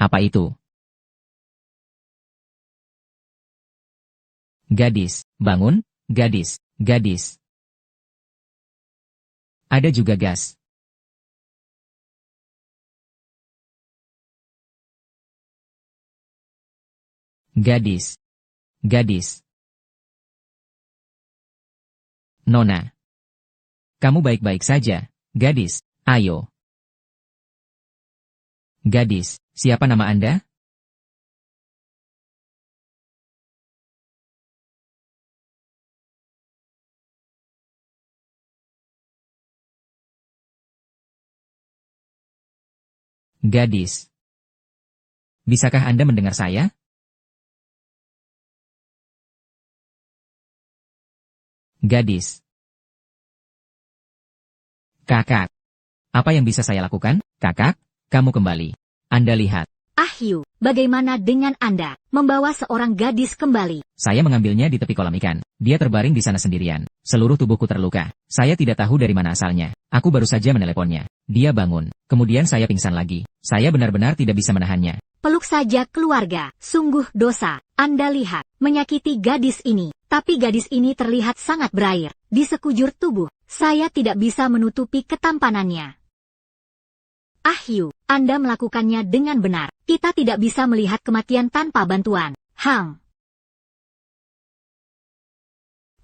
Apa itu? Gadis, bangun, gadis, gadis. Ada juga gas. Gadis, gadis. Nona. Kamu baik-baik saja, gadis, ayo. Gadis, siapa nama Anda? Gadis. Bisakah Anda mendengar saya? Gadis. Kakak. Apa yang bisa saya lakukan? Kakak, kamu kembali. Anda lihat. Ahyu, bagaimana dengan Anda membawa seorang gadis kembali? Saya mengambilnya di tepi kolam ikan. Dia terbaring di sana sendirian. Seluruh tubuhku terluka. Saya tidak tahu dari mana asalnya. Aku baru saja meneleponnya. Dia bangun. Kemudian saya pingsan lagi. Saya benar-benar tidak bisa menahannya. Peluk saja keluarga. Sungguh dosa. Anda lihat, menyakiti gadis ini. Tapi gadis ini terlihat sangat berair. Di sekujur tubuh, saya tidak bisa menutupi ketampanannya. Ahyu, Anda melakukannya dengan benar. Kita tidak bisa melihat kematian tanpa bantuan.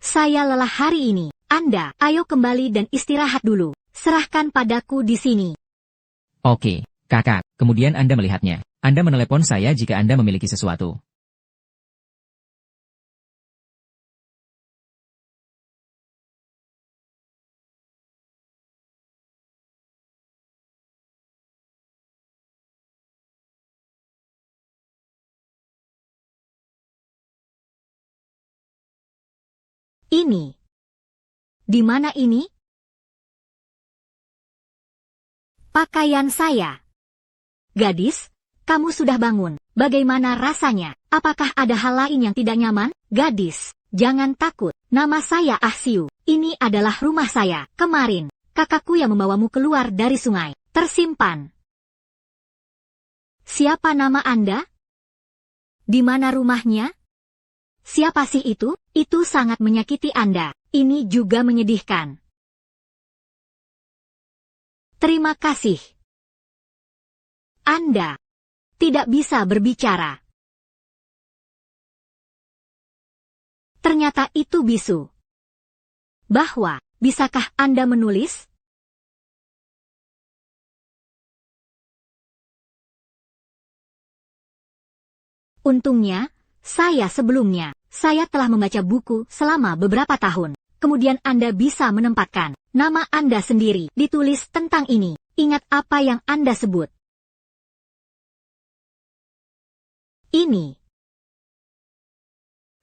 Saya lelah hari ini. Anda, ayo kembali dan istirahat dulu. Serahkan padaku di sini. Oke, kakak. Kemudian Anda melihatnya. Anda menelepon saya jika Anda memiliki sesuatu. Ini. Di mana ini? Pakaian saya. Gadis, kamu sudah bangun. Bagaimana rasanya? Apakah ada hal lain yang tidak nyaman? Gadis, jangan takut. Nama saya Ahsiu. Ini adalah rumah saya. Kemarin, kakakku yang membawamu keluar dari sungai. Tersimpan. Siapa nama Anda? Di mana rumahnya? Siapa sih itu? Itu sangat menyakiti Anda. Ini juga menyedihkan. Terima kasih. Anda tidak bisa berbicara. Ternyata itu bisu. Bahwa, bisakah Anda menulis? Untungnya, saya telah membaca buku selama beberapa tahun. Kemudian Anda bisa menempatkan nama Anda sendiri ditulis tentang ini. Ingat apa yang Anda sebut. Ini.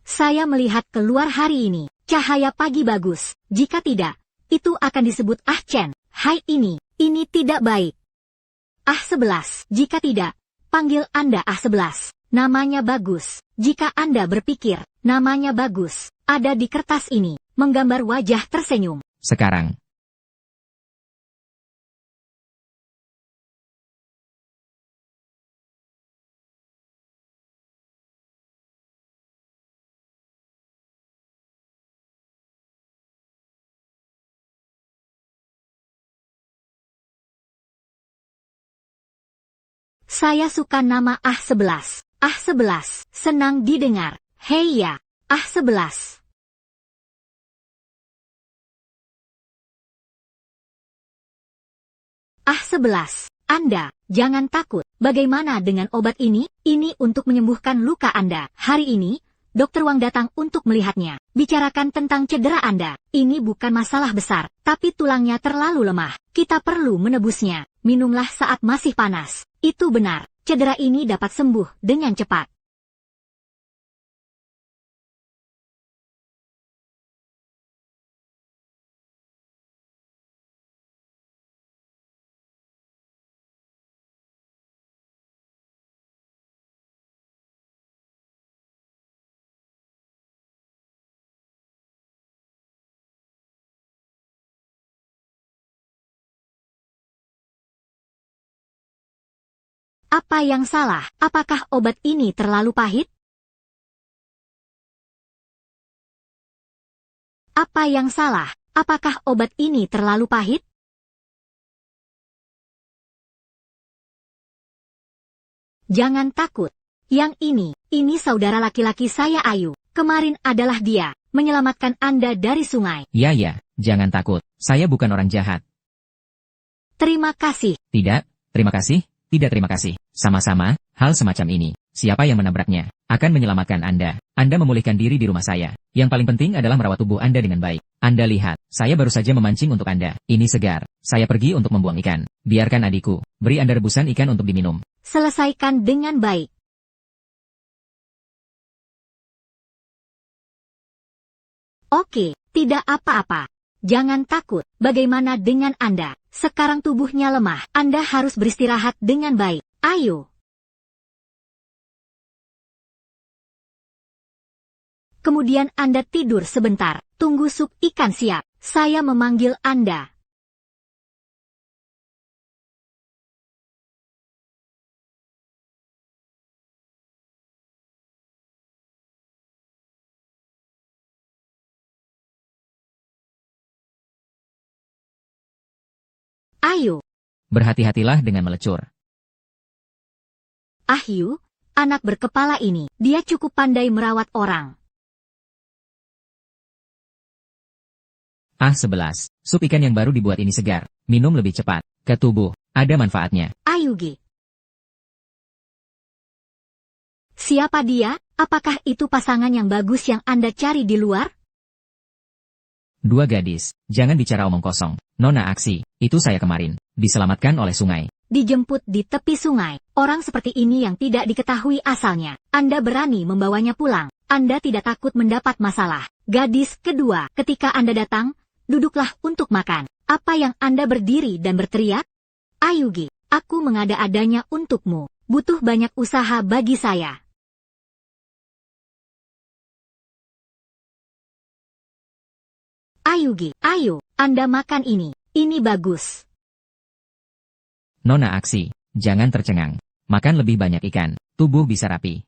Saya melihat keluar hari ini. Cahaya pagi bagus. Jika tidak, itu akan disebut Chen. Hai ini tidak baik. 11. Jika tidak, panggil Anda 11. Namanya bagus. Jika Anda berpikir, namanya bagus. Ada di kertas ini. Menggambar wajah tersenyum. Sekarang. Saya suka nama 11. 11. Senang didengar. Hei ya, 11. Anda, jangan takut. Bagaimana dengan obat ini? Ini untuk menyembuhkan luka Anda. Hari ini, Dokter Wang datang untuk melihatnya. Bicarakan tentang cedera Anda. Ini bukan masalah besar, tapi tulangnya terlalu lemah. Kita perlu menebusnya. Minumlah saat masih panas. Itu benar. Cedera ini dapat sembuh dengan cepat. Apa yang salah? Apakah obat ini terlalu pahit? Apa yang salah? Apakah obat ini terlalu pahit? Jangan takut. Yang ini saudara laki-laki saya Ayu. Kemarin adalah dia, menyelamatkan Anda dari sungai. Ya, jangan takut. Saya bukan orang jahat. Terima kasih. Tidak, terima kasih, tidak terima kasih. Sama-sama, hal semacam ini. Siapa yang menabraknya akan menyelamatkan Anda. Anda memulihkan diri di rumah saya. Yang paling penting adalah merawat tubuh Anda dengan baik. Anda lihat, saya baru saja memancing untuk Anda. Ini segar. Saya pergi untuk membuang ikan. Biarkan adikku beri Anda rebusan ikan untuk diminum. Selesaikan dengan baik. Oke, tidak apa-apa. Jangan takut. Bagaimana dengan Anda? Sekarang tubuhnya lemah. Anda harus beristirahat dengan baik. Ayo. Kemudian Anda tidur sebentar. Tunggu sup ikan siap. Saya memanggil Anda. Ayo. Berhati-hatilah dengan melecur. Ahyu, anak berkepala ini, dia cukup pandai merawat orang. 11. Sup ikan yang baru dibuat ini segar. Minum lebih cepat. Ke tubuh. Ada manfaatnya. Ayugi. Siapa dia? Apakah itu pasangan yang bagus yang Anda cari di luar? 2 gadis. Jangan bicara omong kosong. Nona Aksi, itu saya kemarin. Diselamatkan oleh sungai. Dijemput di tepi sungai. Orang seperti ini yang tidak diketahui asalnya. Anda berani membawanya pulang. Anda tidak takut mendapat masalah. Gadis kedua, ketika Anda datang, duduklah untuk makan. Apa yang Anda berdiri dan berteriak? Ayugi, aku mengada-adanya untukmu. Butuh banyak usaha bagi saya. Ayugi, ayo, Anda makan ini. Ini bagus. Nona Aksi, jangan tercengang. Makan lebih banyak ikan. Tubuh bisa rapi.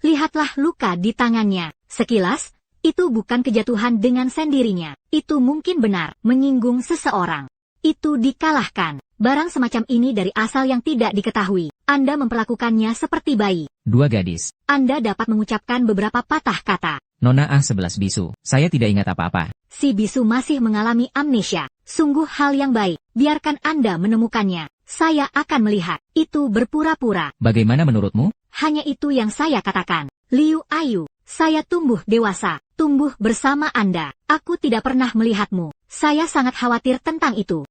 Lihatlah luka di tangannya. Sekilas, itu bukan kejatuhan dengan sendirinya. Itu mungkin benar menyinggung seseorang. Itu dikalahkan. Barang semacam ini dari asal yang tidak diketahui. Anda memperlakukannya seperti bayi. 2 gadis. Anda dapat mengucapkan beberapa patah kata. Nona A11 bisu. Saya tidak ingat apa-apa. Si bisu masih mengalami amnesia. Sungguh hal yang baik. Biarkan Anda menemukannya. Saya akan melihat. Itu berpura-pura. Bagaimana menurutmu? Hanya itu yang saya katakan. Liu Ayu, saya tumbuh dewasa. Tumbuh bersama Anda. Aku tidak pernah melihatmu. Saya sangat khawatir tentang itu.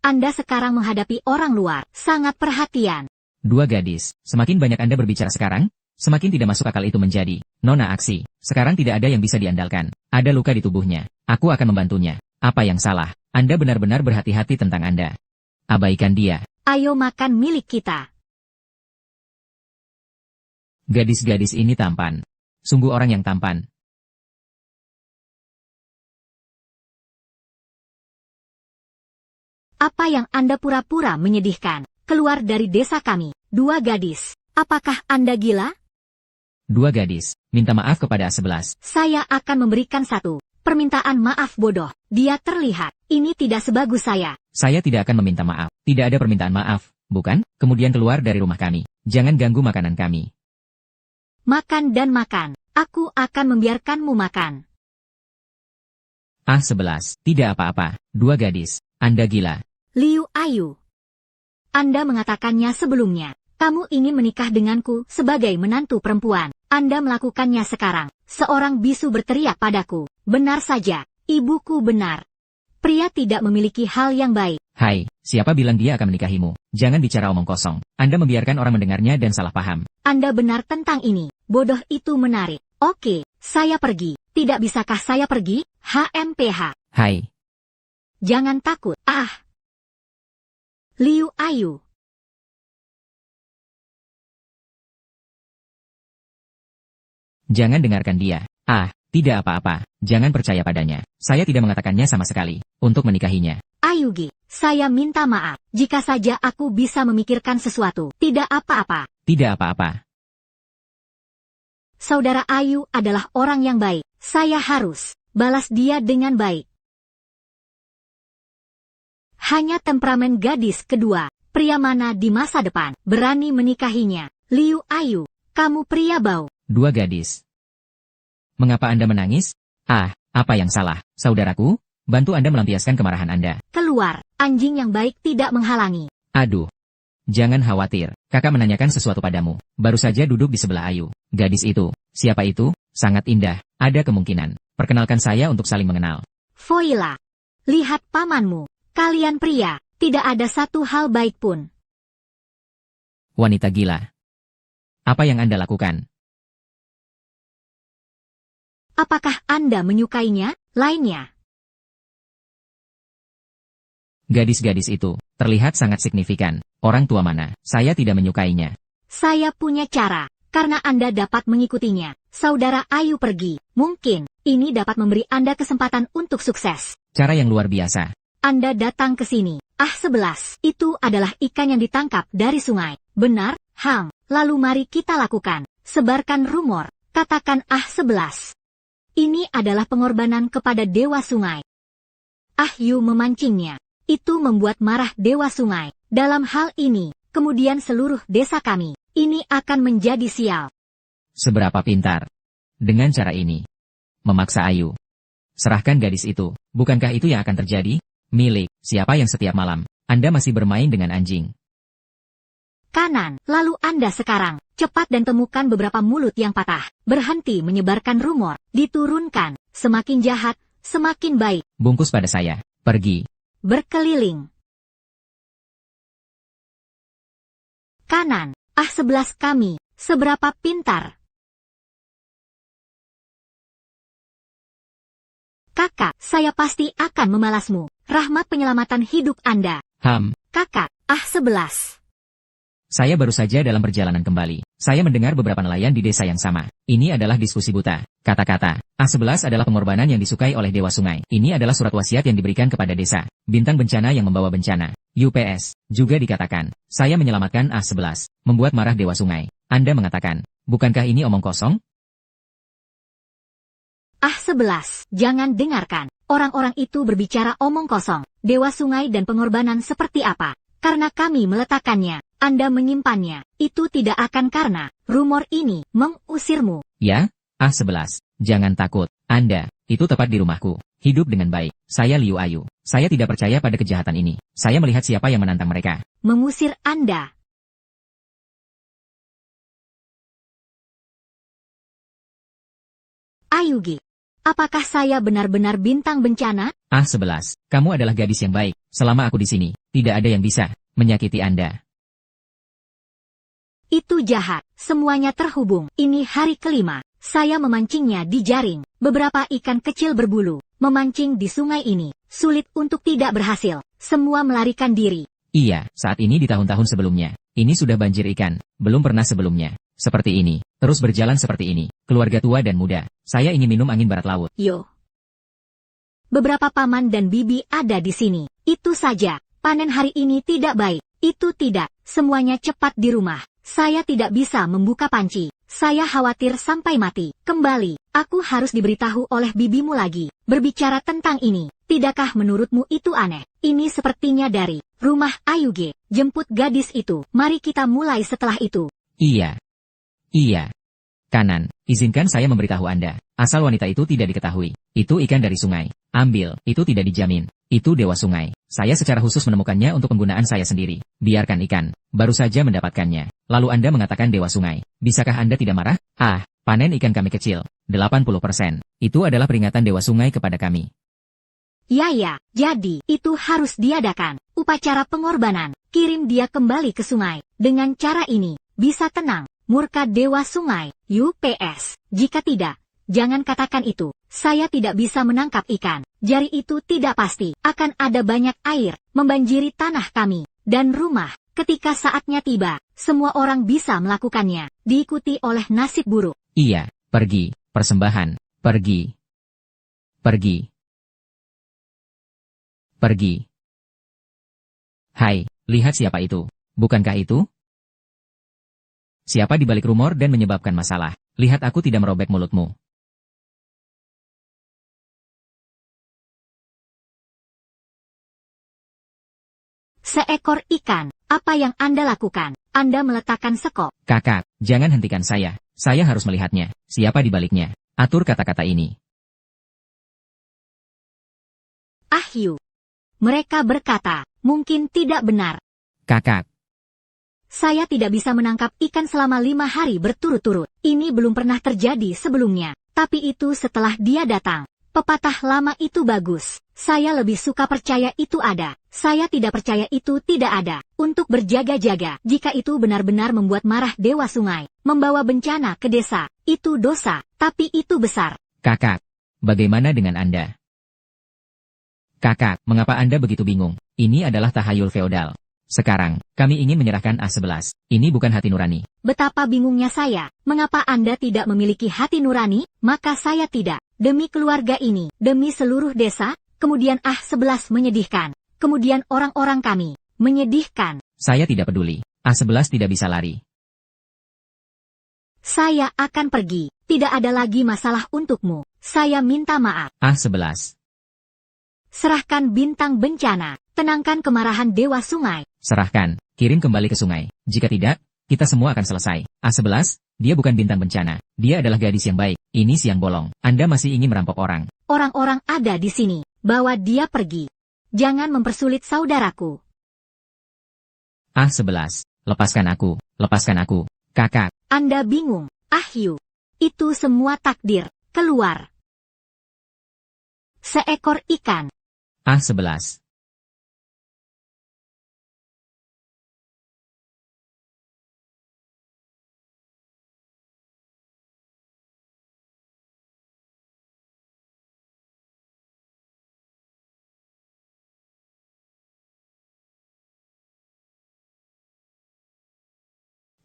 Anda sekarang menghadapi orang luar. Sangat perhatian. 2 gadis. Semakin banyak Anda berbicara sekarang, semakin tidak masuk akal itu menjadi. Nona Aksi, sekarang tidak ada yang bisa diandalkan. Ada luka di tubuhnya. Aku akan membantunya. Apa yang salah? Anda benar-benar berhati-hati tentang Anda. Abaikan dia. Ayo makan milik kita. Gadis-gadis ini tampan. Sungguh orang yang tampan. Apa yang Anda pura-pura menyedihkan? Keluar dari desa kami. 2 gadis. Apakah Anda gila? 2 gadis. Minta maaf kepada A11. Saya akan memberikan satu permintaan maaf bodoh. Dia terlihat. Ini tidak sebagus saya. Saya tidak akan meminta maaf. Tidak ada permintaan maaf, bukan? Kemudian keluar dari rumah kami. Jangan ganggu makanan kami. Makan dan makan. Aku akan membiarkanmu makan. A11. Tidak apa-apa. 2 gadis. Anda gila. Liu Ayu. Anda mengatakannya sebelumnya. Kamu ingin menikah denganku sebagai menantu perempuan. Anda melakukannya sekarang. Seorang bisu berteriak padaku. Benar saja. Ibuku benar. Pria tidak memiliki hal yang baik. Hai, siapa bilang dia akan menikahimu? Jangan bicara omong kosong. Anda membiarkan orang mendengarnya dan salah paham. Anda benar tentang ini. Bodoh itu menarik. Oke, saya pergi. Tidak bisakah saya pergi? HMPH. Hai. Jangan takut. Liu Ayu. Jangan dengarkan dia. Tidak apa-apa. Jangan percaya padanya. Saya tidak mengatakannya sama sekali. Untuk menikahinya. Ayugi, Saya minta maaf, jika saja aku bisa memikirkan sesuatu. Tidak apa-apa. Tidak apa-apa. Saudara Ayu adalah orang yang baik. Saya harus balas dia dengan baik. Hanya temperamen gadis kedua, pria mana di masa depan berani menikahinya? Liu Ayu, kamu pria bau. Dua gadis. Mengapa Anda menangis? Ah, apa yang salah, saudaraku? Bantu Anda melampiaskan kemarahan Anda. Keluar, anjing yang baik tidak menghalangi. Aduh. Jangan khawatir, kakak menanyakan sesuatu padamu. Baru saja duduk di sebelah Ayu. Gadis itu, siapa itu? Sangat indah, ada kemungkinan. Perkenalkan saya untuk saling mengenal. Foila, lihat pamanmu. Kalian pria, tidak ada satu hal baik pun. Wanita gila. Apa yang Anda lakukan? Apakah Anda menyukainya? Lainnya. Gadis-gadis itu, terlihat sangat signifikan. Orang tua mana? Saya tidak menyukainya. Saya punya cara, karena Anda dapat mengikutinya. Saudara Ayu pergi. Mungkin, ini dapat memberi Anda kesempatan untuk sukses. Cara yang luar biasa. Anda datang ke sini. 11. Itu adalah ikan yang ditangkap dari sungai. Benar, Hang. Lalu mari kita lakukan. Sebarkan rumor. Katakan 11. Ini adalah pengorbanan kepada Dewa Sungai. Ahyu memancingnya. Itu membuat marah Dewa Sungai. Dalam hal ini, kemudian seluruh desa kami, ini akan menjadi sial. Seberapa pintar. Dengan cara ini. Memaksa Ayu. Serahkan gadis itu. Bukankah itu yang akan terjadi? Milik, siapa yang setiap malam, Anda masih bermain dengan anjing? Kanan, lalu Anda sekarang, cepat dan temukan beberapa mulut yang patah. Berhenti menyebarkan rumor, diturunkan, semakin jahat, semakin baik. Bungkus pada saya, pergi. Berkeliling. Kanan, 11 kami, seberapa pintar. Kakak, saya pasti akan memalasmu. Rahmat penyelamatan hidup Anda. Kakak, 11. Saya baru saja dalam perjalanan kembali. Saya mendengar beberapa nelayan di desa yang sama. Ini adalah diskusi buta. Kata-kata, A11 adalah pengorbanan yang disukai oleh Dewa Sungai. Ini adalah surat wasiat yang diberikan kepada desa. Bintang bencana yang membawa bencana. UPS. Juga dikatakan, saya menyelamatkan A11. Membuat marah Dewa Sungai. Anda mengatakan, bukankah ini omong kosong? 11. Jangan dengarkan. Orang-orang itu berbicara omong kosong. Dewa Sungai dan pengorbanan seperti apa? Karena kami meletakkannya. Anda menyimpannya. Itu tidak akan karena rumor ini mengusirmu. Ya, A11. Jangan takut. Anda, itu tepat di rumahku. Hidup dengan baik. Saya Liu Ayu. Saya tidak percaya pada kejahatan ini. Saya melihat siapa yang menantang mereka. Mengusir Anda. Ayugi. Apakah saya benar-benar bintang bencana? A11. Kamu adalah gadis yang baik. Selama aku di sini, tidak ada yang bisa menyakiti Anda. Itu jahat. Semuanya terhubung. Ini hari kelima. Saya memancingnya di jaring. Beberapa ikan kecil berbulu. Memancing di sungai ini. Sulit untuk tidak berhasil. Semua melarikan diri. Iya, saat ini di tahun-tahun sebelumnya. Ini sudah banjir ikan. Belum pernah sebelumnya. Seperti ini. Terus berjalan seperti ini. Keluarga tua dan muda. Saya ingin minum angin barat laut. Yo. Beberapa paman dan bibi ada di sini. Itu saja. Panen hari ini tidak baik. Itu tidak. Semuanya cepat di rumah. Saya tidak bisa membuka panci. Saya khawatir sampai mati. Kembali. Aku harus diberitahu oleh bibimu lagi. Berbicara tentang ini. Tidakkah menurutmu itu aneh? Ini sepertinya dari rumah Ayuge. Jemput gadis itu. Mari kita mulai setelah itu. Iya. Iya. Kanan, izinkan saya memberitahu Anda. Asal wanita itu tidak diketahui. Itu ikan dari sungai. Ambil, itu tidak dijamin. Itu Dewa Sungai. Saya secara khusus menemukannya untuk penggunaan saya sendiri. Biarkan ikan. Baru saja mendapatkannya. Lalu Anda mengatakan Dewa Sungai. Bisakah Anda tidak marah? Ah, panen ikan kami kecil. 80%. Itu adalah peringatan Dewa Sungai kepada kami. Ya, jadi itu harus diadakan. Upacara pengorbanan. Kirim dia kembali ke sungai. Dengan cara ini, bisa tenang. Murka Dewa Sungai, UPS. Jika tidak, jangan katakan itu. Saya tidak bisa menangkap ikan. Jari itu tidak pasti. Akan ada banyak air, membanjiri tanah kami, dan rumah. Ketika saatnya tiba, semua orang bisa melakukannya. Diikuti oleh nasib buruk. Iya, pergi, persembahan, pergi. Pergi. Pergi. Hai, lihat siapa itu. Bukankah itu? Siapa di balik rumor dan menyebabkan masalah? Lihat aku tidak merobek mulutmu. Seekor ikan, apa yang Anda lakukan? Anda meletakkan sekop. Kakak, jangan hentikan saya. Saya harus melihatnya. Siapa di baliknya? Atur kata-kata ini. Ahyu. Mereka berkata, mungkin tidak benar. Kakak, Saya tidak bisa menangkap ikan selama 5 hari berturut-turut. Ini belum pernah terjadi sebelumnya. Tapi itu setelah dia datang. Pepatah lama itu bagus. Saya lebih suka percaya itu ada. Saya tidak percaya itu tidak ada. Untuk berjaga-jaga, jika itu benar-benar membuat marah Dewa Sungai, membawa bencana ke desa, itu dosa, tapi itu besar. kakak. Bagaimana dengan Anda? Kakak, mengapa Anda begitu bingung? Ini adalah tahayul feodal. Sekarang, kami ingin menyerahkan A11. Ini bukan hati nurani. Betapa bingungnya saya. Mengapa Anda tidak memiliki hati nurani? Maka saya tidak. Demi keluarga ini, demi seluruh desa, kemudian A11 menyedihkan. Kemudian orang-orang kami, menyedihkan. Saya tidak peduli. A11 tidak bisa lari. Saya akan pergi. Tidak ada lagi masalah untukmu. Saya minta maaf. A11. Serahkan bintang bencana. Tenangkan kemarahan Dewa Sungai. Serahkan. Kirim kembali ke sungai. Jika tidak, kita semua akan selesai. A11, dia bukan bintang bencana. Dia adalah gadis yang baik. Ini siang bolong. Anda masih ingin merampok orang. Orang-orang ada di sini. Bawa dia pergi. Jangan mempersulit saudaraku. A11, lepaskan aku. Lepaskan aku. Kakak. Anda bingung, Ahyu. Itu semua takdir. Keluar. Seekor ikan. A11.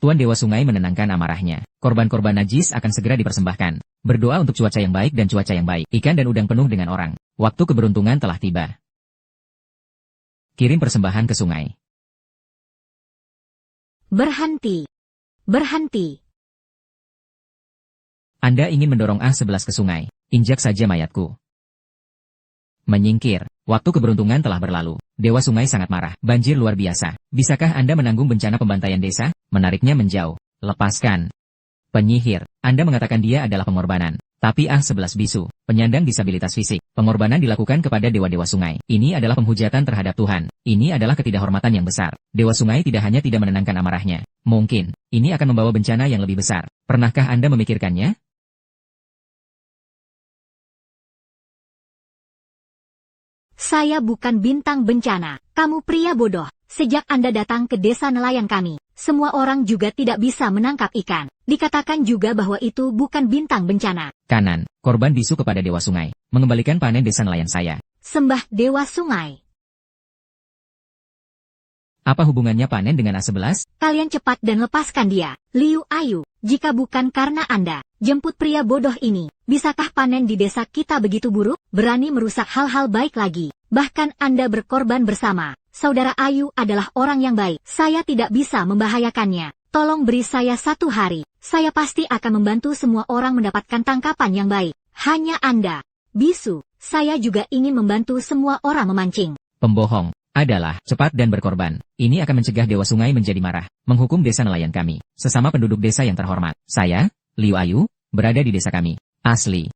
Tuan Dewa Sungai menenangkan amarahnya. Korban-korban najis akan segera dipersembahkan. Berdoa untuk cuaca yang baik dan cuaca yang baik. Ikan dan udang penuh dengan orang. Waktu keberuntungan telah tiba. Kirim persembahan ke sungai. Berhenti. Berhenti. Anda ingin mendorong A11 ke sungai. Injak saja mayatku. Menyingkir. Waktu keberuntungan telah berlalu. Dewa Sungai sangat marah. Banjir luar biasa. Bisakah Anda menanggung bencana pembantaian desa? Menariknya menjauh. Lepaskan. Penyihir. Anda mengatakan dia adalah pengorbanan. Tapi A11 bisu. Penyandang disabilitas fisik. Pengorbanan dilakukan kepada dewa-dewa sungai. Ini adalah penghujatan terhadap Tuhan. Ini adalah ketidakhormatan yang besar. Dewa Sungai tidak hanya tidak menenangkan amarahnya. Mungkin, ini akan membawa bencana yang lebih besar. Pernahkah Anda memikirkannya? Saya bukan bintang bencana. Kamu pria bodoh. Sejak Anda datang ke desa nelayan kami, semua orang juga tidak bisa menangkap ikan. Dikatakan juga bahwa itu bukan bintang bencana. Kanan, korban bisu kepada Dewa Sungai. Mengembalikan panen desa nelayan saya. Sembah Dewa Sungai. Apa hubungannya panen dengan A11? Kalian cepat dan lepaskan dia. Liu Ayu, jika bukan karena Anda, jemput pria bodoh ini, bisakah panen di desa kita begitu buruk? Berani merusak hal-hal baik lagi. Bahkan Anda berkorban bersama. Saudara Ayu adalah orang yang baik. Saya tidak bisa membahayakannya. Tolong beri saya 1 hari. Saya pasti akan membantu semua orang mendapatkan tangkapan yang baik. Hanya Anda. Bisu, saya juga ingin membantu semua orang memancing. Pembohong. Adalah cepat dan berkorban. Ini akan mencegah Dewa Sungai menjadi marah. Menghukum desa nelayan kami. Sesama penduduk desa yang terhormat. Saya, Liu Ayu, berada di desa kami. Asli.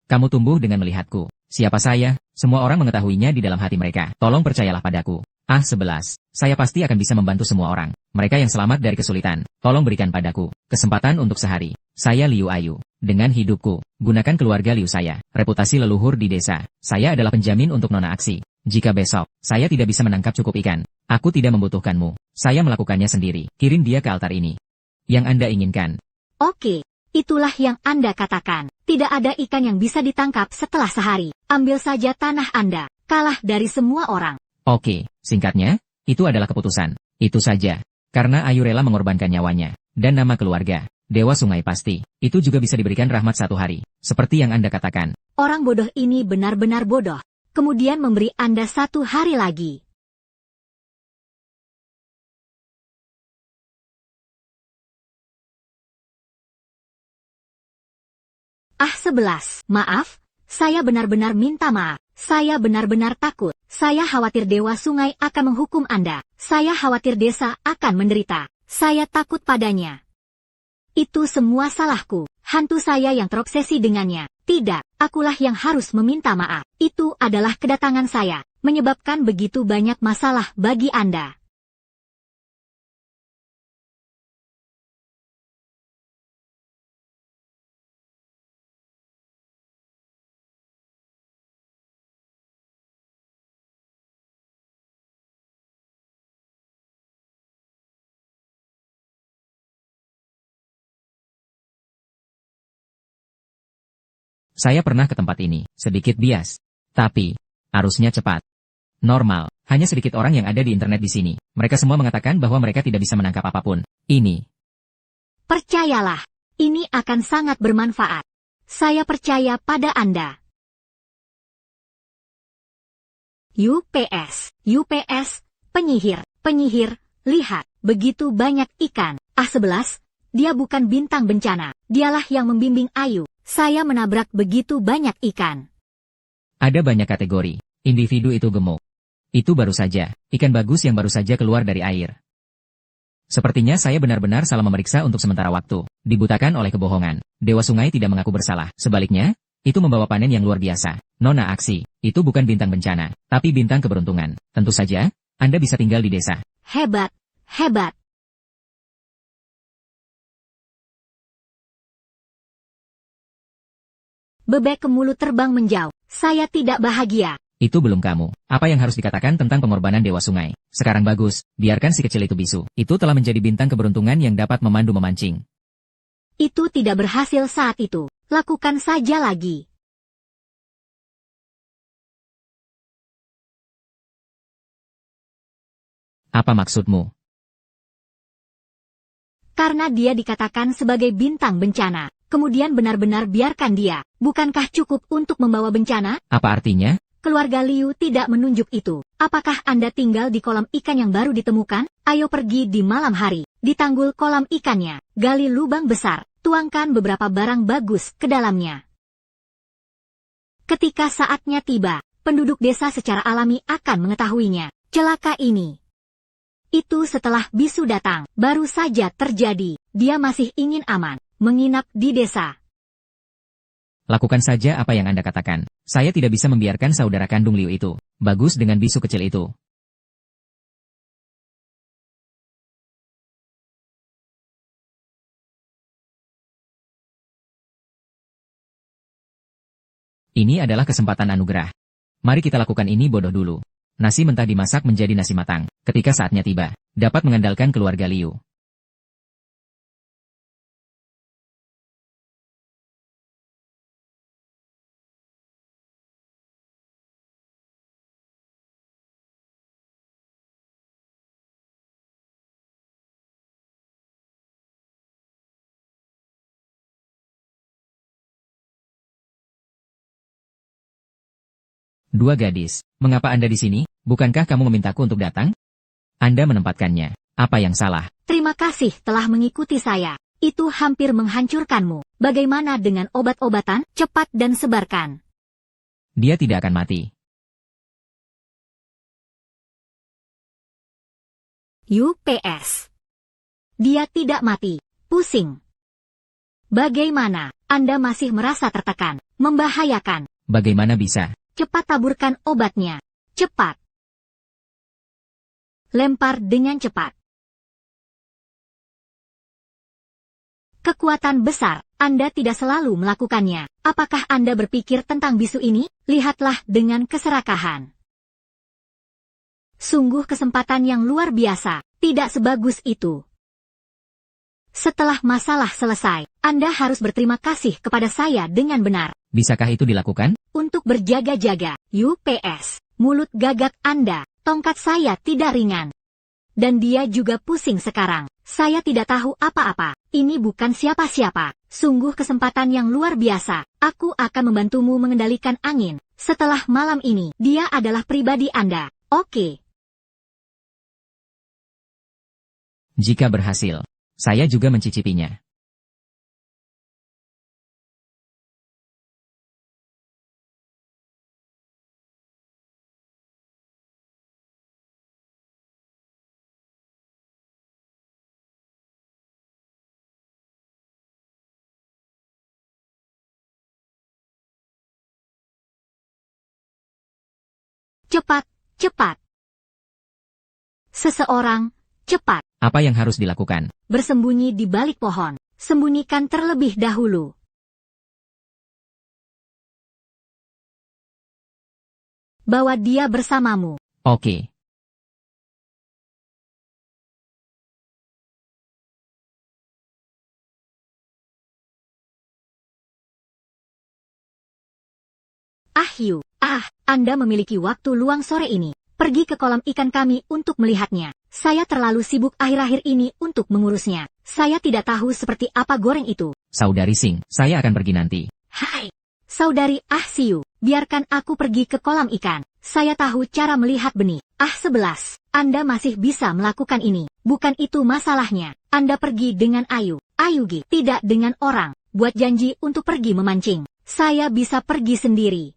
Kamu tumbuh dengan melihatku. Siapa saya? Semua orang mengetahuinya di dalam hati mereka. Tolong percayalah padaku. A11. Saya pasti akan bisa membantu semua orang. Mereka yang selamat dari kesulitan. Tolong berikan padaku kesempatan untuk sehari. Saya Liu Ayu. Dengan hidupku, gunakan keluarga Liu saya. Reputasi leluhur di desa. Saya adalah penjamin untuk nona aksi. Jika besok, saya tidak bisa menangkap cukup ikan, aku tidak membutuhkanmu. Saya melakukannya sendiri. Kirim dia ke altar ini. Yang Anda inginkan. Oke, itulah yang Anda katakan. Tidak ada ikan yang bisa ditangkap setelah sehari. Ambil saja tanah Anda. Kalah dari semua orang. Oke, singkatnya, itu adalah keputusan. Itu saja. Karena Ayu rela mengorbankan nyawanya. Dan nama keluarga. Dewa Sungai pasti. Itu juga bisa diberikan rahmat 1 hari. Seperti yang Anda katakan. Orang bodoh ini benar-benar bodoh. Kemudian memberi Anda 1 hari lagi. 11. Maaf, saya benar-benar minta maaf. Saya benar-benar takut. Saya khawatir Dewa Sungai akan menghukum Anda. Saya khawatir desa akan menderita. Saya takut padanya. Itu semua salahku. Hantu saya yang terobsesi dengannya. Tidak, akulah yang harus meminta maaf. Itu adalah kedatangan saya, menyebabkan begitu banyak masalah bagi Anda. Saya pernah ke tempat ini, sedikit bias. Tapi, arusnya cepat. Normal, hanya sedikit orang yang ada di internet di sini. Mereka semua mengatakan bahwa mereka tidak bisa menangkap apapun. Ini. Percayalah, ini akan sangat bermanfaat. Saya percaya pada Anda. UPS, penyihir, lihat, begitu banyak ikan. A11, dia bukan bintang bencana, dialah yang membimbing Ayu. Saya menabrak begitu banyak ikan. Ada banyak kategori. Individu itu gemuk. Itu baru saja, ikan bagus yang baru saja keluar dari air. Sepertinya saya benar-benar salah memeriksa untuk sementara waktu. Dibutakan oleh kebohongan. Dewa Sungai tidak mengaku bersalah. Sebaliknya, itu membawa panen yang luar biasa. Nona aksi, itu bukan bintang bencana, tapi bintang keberuntungan. Tentu saja, Anda bisa tinggal di desa. Hebat, hebat. Bebek ke mulut terbang menjauh. Saya tidak bahagia. Itu belum kamu. Apa yang harus dikatakan tentang pengorbanan Dewa Sungai? Sekarang bagus, biarkan si kecil itu bisu. Itu telah menjadi bintang keberuntungan yang dapat memandu memancing. Itu tidak berhasil saat itu. Lakukan saja lagi. Apa maksudmu? Karena dia dikatakan sebagai bintang bencana. Kemudian benar-benar biarkan dia. Bukankah cukup untuk membawa bencana? Apa artinya? Keluarga Liu tidak menunjuk itu. Apakah Anda tinggal di kolam ikan yang baru ditemukan? Ayo pergi di malam hari. Di tanggul kolam ikannya. Gali lubang besar. Tuangkan beberapa barang bagus ke dalamnya. Ketika saatnya tiba, penduduk desa secara alami akan mengetahuinya. Celaka ini. Itu setelah bisu datang. Baru saja terjadi. Dia masih ingin aman. Menginap di desa. Lakukan saja apa yang Anda katakan. Saya tidak bisa membiarkan saudara kandung Liu itu. Bagus dengan bisu kecil itu. Ini adalah kesempatan anugerah. Mari kita lakukan ini bodoh dulu. Nasi mentah dimasak menjadi nasi matang. Ketika saatnya tiba, dapat mengandalkan keluarga Liu. Dua gadis, mengapa Anda di sini? Bukankah kamu memintaku untuk datang? Anda menempatkannya. Apa yang salah? Terima kasih telah mengikuti saya. Itu hampir menghancurkanmu. Bagaimana dengan obat-obatan? Cepat dan sebarkan. Dia tidak akan mati. UPS. Dia tidak mati. Pusing. Bagaimana? Anda masih merasa tertekan. Membahayakan. Bagaimana bisa? Cepat taburkan obatnya. Cepat. Lempar dengan cepat. Kekuatan besar. Anda tidak selalu melakukannya. Apakah Anda berpikir tentang bisu ini? Lihatlah dengan keserakahan. Sungguh kesempatan yang luar biasa. Tidak sebagus itu. Setelah masalah selesai, Anda harus berterima kasih kepada saya dengan benar. Bisakah itu dilakukan? Untuk berjaga-jaga, UPS, mulut gagak Anda, tongkat saya tidak ringan. Dan dia juga pusing sekarang. Saya tidak tahu apa-apa. Ini bukan siapa-siapa. Sungguh kesempatan yang luar biasa. Aku akan membantumu mengendalikan angin. Setelah malam ini, dia adalah pribadi Anda. Oke. Jika berhasil, saya juga mencicipinya. cepat, cepat. Seseorang, cepat. Apa yang harus dilakukan? Bersembunyi di balik pohon. Sembunyikan terlebih dahulu. Bawa dia bersamamu. Oke. Ahyu, Anda memiliki waktu luang sore ini. Pergi ke kolam ikan kami untuk melihatnya. Saya terlalu sibuk akhir-akhir ini untuk mengurusnya. Saya tidak tahu seperti apa goreng itu. Saudari Sing, saya akan pergi nanti. Hai, Saudari Ahsiu, biarkan aku pergi ke kolam ikan. Saya tahu cara melihat benih. 11. Anda masih bisa melakukan ini. Bukan itu masalahnya. Anda pergi dengan Ayu. Ayugi, tidak dengan orang. Buat janji untuk pergi memancing. Saya bisa pergi sendiri.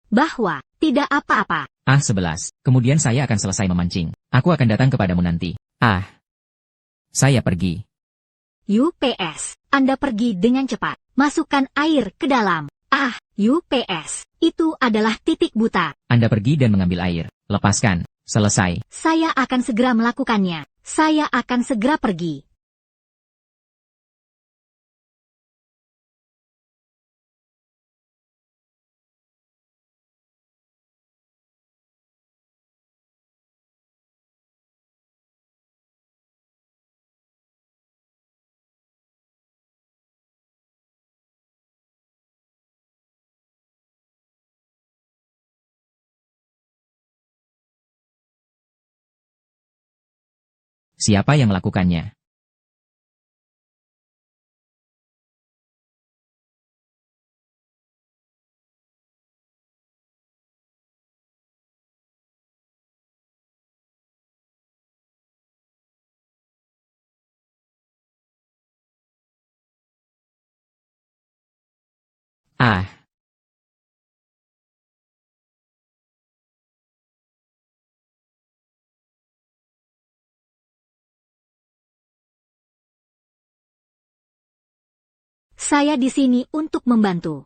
Bahwa, tidak apa-apa. 11. Kemudian saya akan selesai memancing. Aku akan datang kepadamu nanti. Saya pergi. UPS, Anda pergi dengan cepat. Masukkan air ke dalam. UPS, itu adalah titik buta. Anda pergi dan mengambil air. Lepaskan. Selesai. Saya akan segera melakukannya. Saya akan segera pergi. Siapa yang melakukannya? Saya di sini untuk membantu.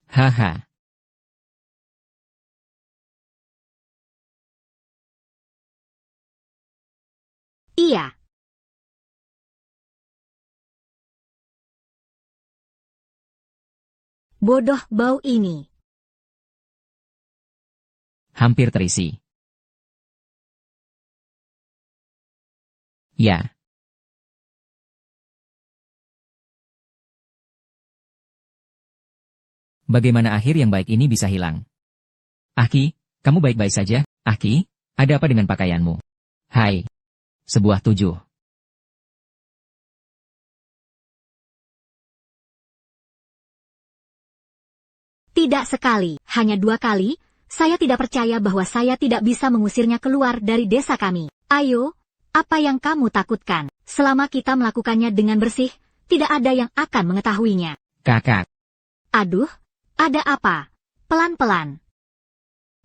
Haha. Iya. Bodoh bau ini. Hampir terisi. Ya. Bagaimana akhir yang baik ini bisa hilang? Aki, kamu baik-baik saja? Aki, ada apa dengan pakaianmu? Hai. Sebuah 7. Tidak sekali, hanya 2 kali. Saya tidak percaya bahwa saya tidak bisa mengusirnya keluar dari desa kami. Ayo, apa yang kamu takutkan? Selama kita melakukannya dengan bersih, tidak ada yang akan mengetahuinya. Kakak. Aduh, ada apa? Pelan-pelan.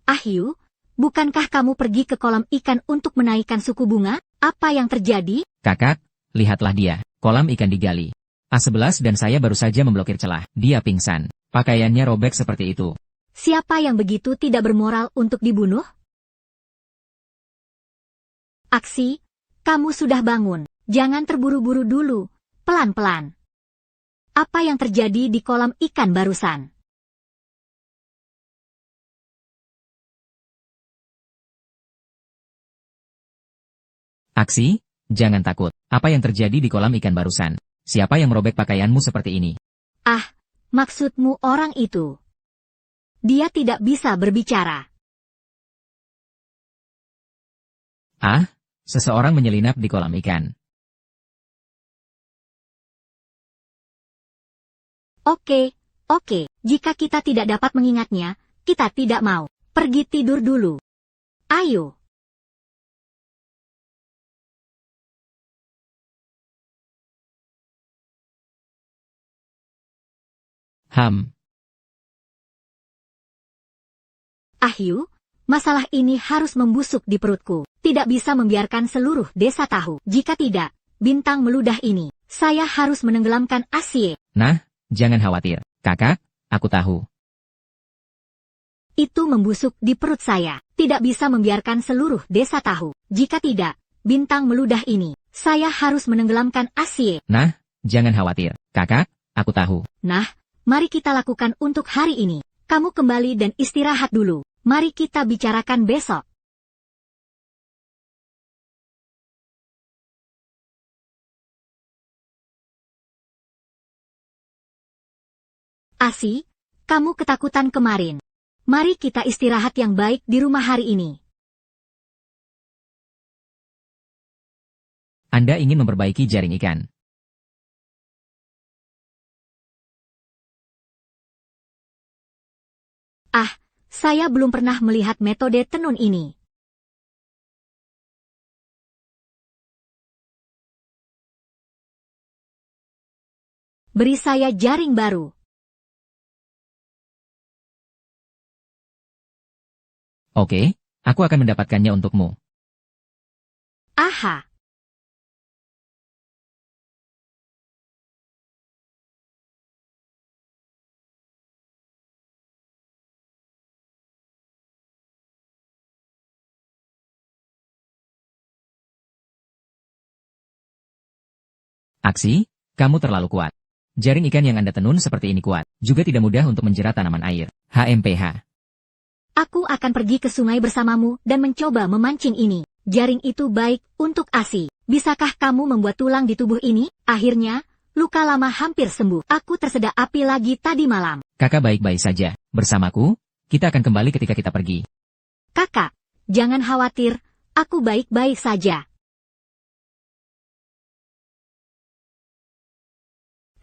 Ahyu, bukankah kamu pergi ke kolam ikan untuk menaikkan suku bunga? Apa yang terjadi? Kakak, lihatlah dia. Kolam ikan digali. A11 dan saya baru saja memblokir celah. Dia pingsan. Pakaiannya robek seperti itu. Siapa yang begitu tidak bermoral untuk dibunuh? Aksi, kamu sudah bangun. Jangan terburu-buru dulu. Pelan-pelan. Apa yang terjadi di kolam ikan barusan? Aksi, jangan takut. Apa yang terjadi di kolam ikan barusan? Siapa yang merobek pakaianmu seperti ini? Maksudmu orang itu? Dia tidak bisa berbicara. Seseorang menyelinap di kolam ikan. Oke. Jika kita tidak dapat mengingatnya, kita tidak mau. Pergi tidur dulu. Ayo. Ahyu, masalah ini harus membusuk di perutku. Tidak bisa membiarkan seluruh desa tahu. Jika tidak, bintang meludah ini, saya harus menenggelamkan Asie. Nah, jangan khawatir. Kakak, aku tahu. Itu membusuk di perut saya. Tidak bisa membiarkan seluruh desa tahu. Jika tidak, bintang meludah ini, saya harus menenggelamkan Asie. Nah, jangan khawatir. Kakak, aku tahu. Nah, mari kita lakukan untuk hari ini. Kamu kembali dan istirahat dulu. Mari kita bicarakan besok. Asi, kamu ketakutan kemarin. Mari kita istirahat yang baik di rumah hari ini. Anda ingin memperbaiki jaring ikan. Ah, saya belum pernah melihat metode tenun ini. Beri saya jaring baru. Oke, aku akan mendapatkannya untukmu. Aha. Aksi, kamu terlalu kuat. Jaring ikan yang Anda tenun seperti ini kuat, juga tidak mudah untuk menjerat tanaman air. HMPH. Aku akan pergi ke sungai bersamamu dan mencoba memancing ini. Jaring itu baik untuk Asi. Bisakah kamu membuat tulang di tubuh ini? Akhirnya, luka lama hampir sembuh. Aku tersedak api lagi tadi malam. Kakak baik-baik saja. Bersamaku, kita akan kembali ketika kita pergi. Kakak, jangan khawatir. Aku baik-baik saja.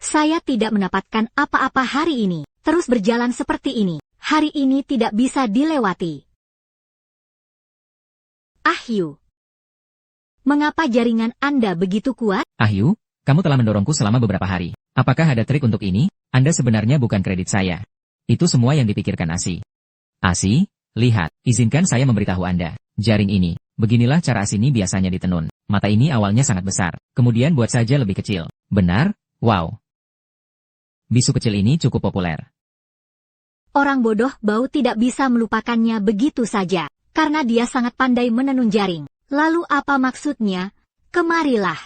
Saya tidak mendapatkan apa-apa hari ini. Terus berjalan seperti ini. Hari ini tidak bisa dilewati. Ahyu. Mengapa jaringan Anda begitu kuat? Ahyu, kamu telah mendorongku selama beberapa hari. Apakah ada trik untuk ini? Anda sebenarnya bukan kredit saya. Itu semua yang dipikirkan Asi. Asi, lihat, izinkan saya memberitahu Anda. Jaring ini, beginilah cara Asi ini biasanya ditenun. Mata ini awalnya sangat besar, kemudian buat saja lebih kecil. Benar? Wow. Bisu kecil ini cukup populer. Orang bodoh bau tidak bisa melupakannya begitu saja, karena dia sangat pandai menenun jaring. Lalu apa maksudnya? Kemarilah.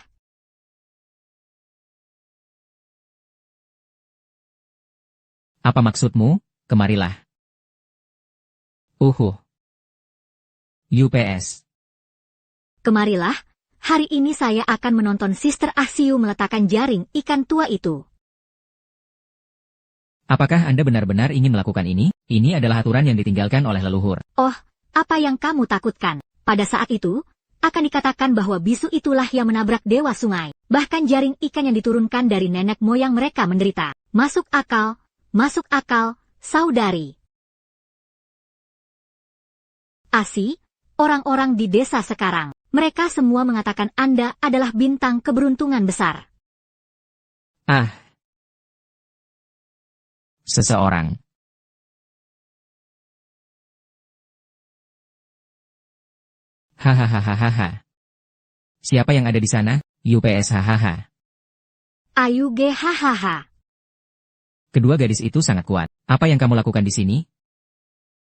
Apa maksudmu? Kemarilah. UPS. Kemarilah, hari ini saya akan menonton Sister Asiu meletakkan jaring ikan tua itu. Apakah Anda benar-benar ingin melakukan ini? Ini adalah aturan yang ditinggalkan oleh leluhur. Oh, apa yang kamu takutkan? Pada saat itu, akan dikatakan bahwa bisu itulah yang menabrak dewa sungai. Bahkan jaring ikan yang diturunkan dari nenek moyang mereka menderita. Masuk akal, saudari. Asi, orang-orang di desa sekarang, mereka semua mengatakan Anda adalah bintang keberuntungan besar. Ah. Seseorang. Hahaha. Siapa yang ada di sana? UPS hahaha. Ayu ge hahaha. Kedua gadis itu sangat kuat. Apa yang kamu lakukan di sini?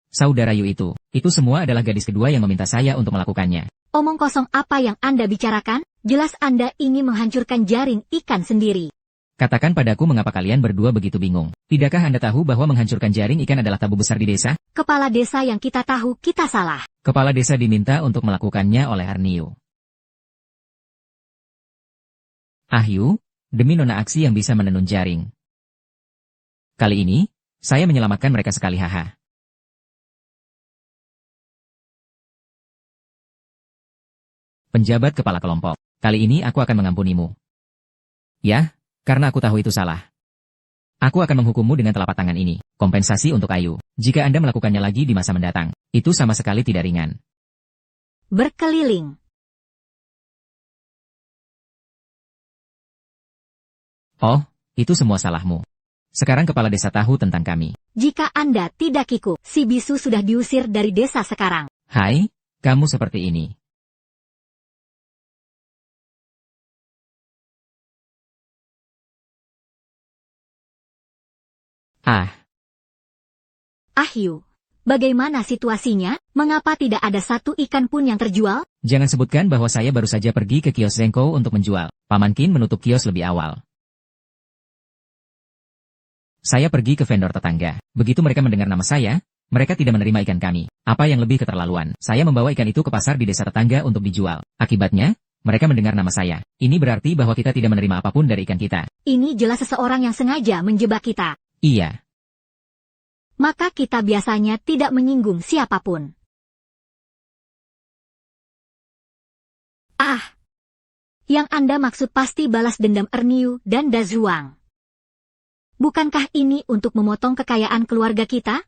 Saudara Yu itu semua adalah gadis kedua yang meminta saya untuk melakukannya. Omong kosong apa yang Anda bicarakan? Jelas Anda ingin menghancurkan jaring ikan sendiri. Katakan padaku mengapa kalian berdua begitu bingung. Tidakkah Anda tahu bahwa menghancurkan jaring ikan adalah tabu besar di desa? Kepala desa yang kita tahu kita salah. Kepala desa diminta untuk melakukannya oleh Arniu. Ahyu, demi nona Aksi yang bisa menenun jaring. Kali ini, saya menyelamatkan mereka sekali haha. Penjabat kepala kelompok, kali ini aku akan mengampunimu. Ya, karena aku tahu itu salah. Aku akan menghukummu dengan telapak tangan ini, kompensasi untuk Ayu. Jika Anda melakukannya lagi di masa mendatang, itu sama sekali tidak ringan. Berkeliling. Oh, itu semua salahmu. Sekarang kepala desa tahu tentang kami. Jika Anda tidak kiku, si bisu sudah diusir dari desa sekarang. Hai, kamu seperti ini. Ah. Ahyu, Bagaimana situasinya? Mengapa tidak ada satu ikan pun yang terjual? Jangan sebutkan bahwa saya baru saja pergi ke kios Zenko untuk menjual. Paman Qin menutup kios lebih awal. Saya pergi ke vendor tetangga. Begitu mereka mendengar nama saya, mereka tidak menerima ikan kami. Apa yang lebih keterlaluan? Saya membawa ikan itu ke pasar di desa tetangga untuk dijual. Akibatnya, mereka mendengar nama saya. Ini berarti bahwa kita tidak menerima apapun dari ikan kita. Ini jelas seseorang yang sengaja menjebak kita. Iya. Maka kita biasanya tidak menyinggung siapapun. Ah! Yang Anda maksud pasti balas dendam Erniu dan Dazuang. Bukankah ini untuk memotong kekayaan keluarga kita?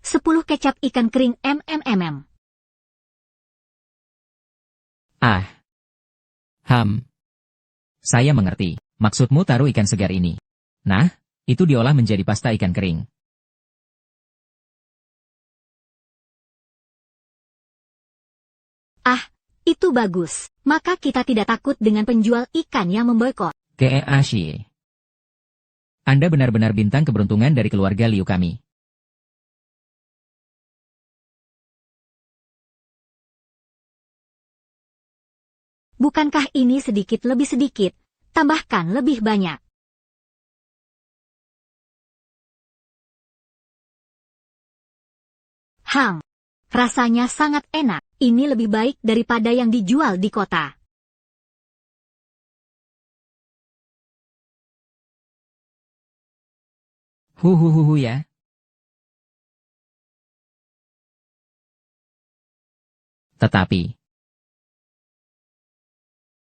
Sepuluh kecap ikan kering MMM. Ah. Saya mengerti. Maksudmu taruh ikan segar ini. Nah, itu diolah menjadi pasta ikan kering. Ah, itu bagus. Maka kita tidak takut dengan penjual ikan yang memboikot. Keashi. Anda benar-benar bintang keberuntungan dari keluarga Liu kami. Bukankah ini sedikit lebih sedikit? Tambahkan lebih banyak. Rasanya sangat enak. Ini lebih baik daripada yang dijual di kota. Ya. Tetapi.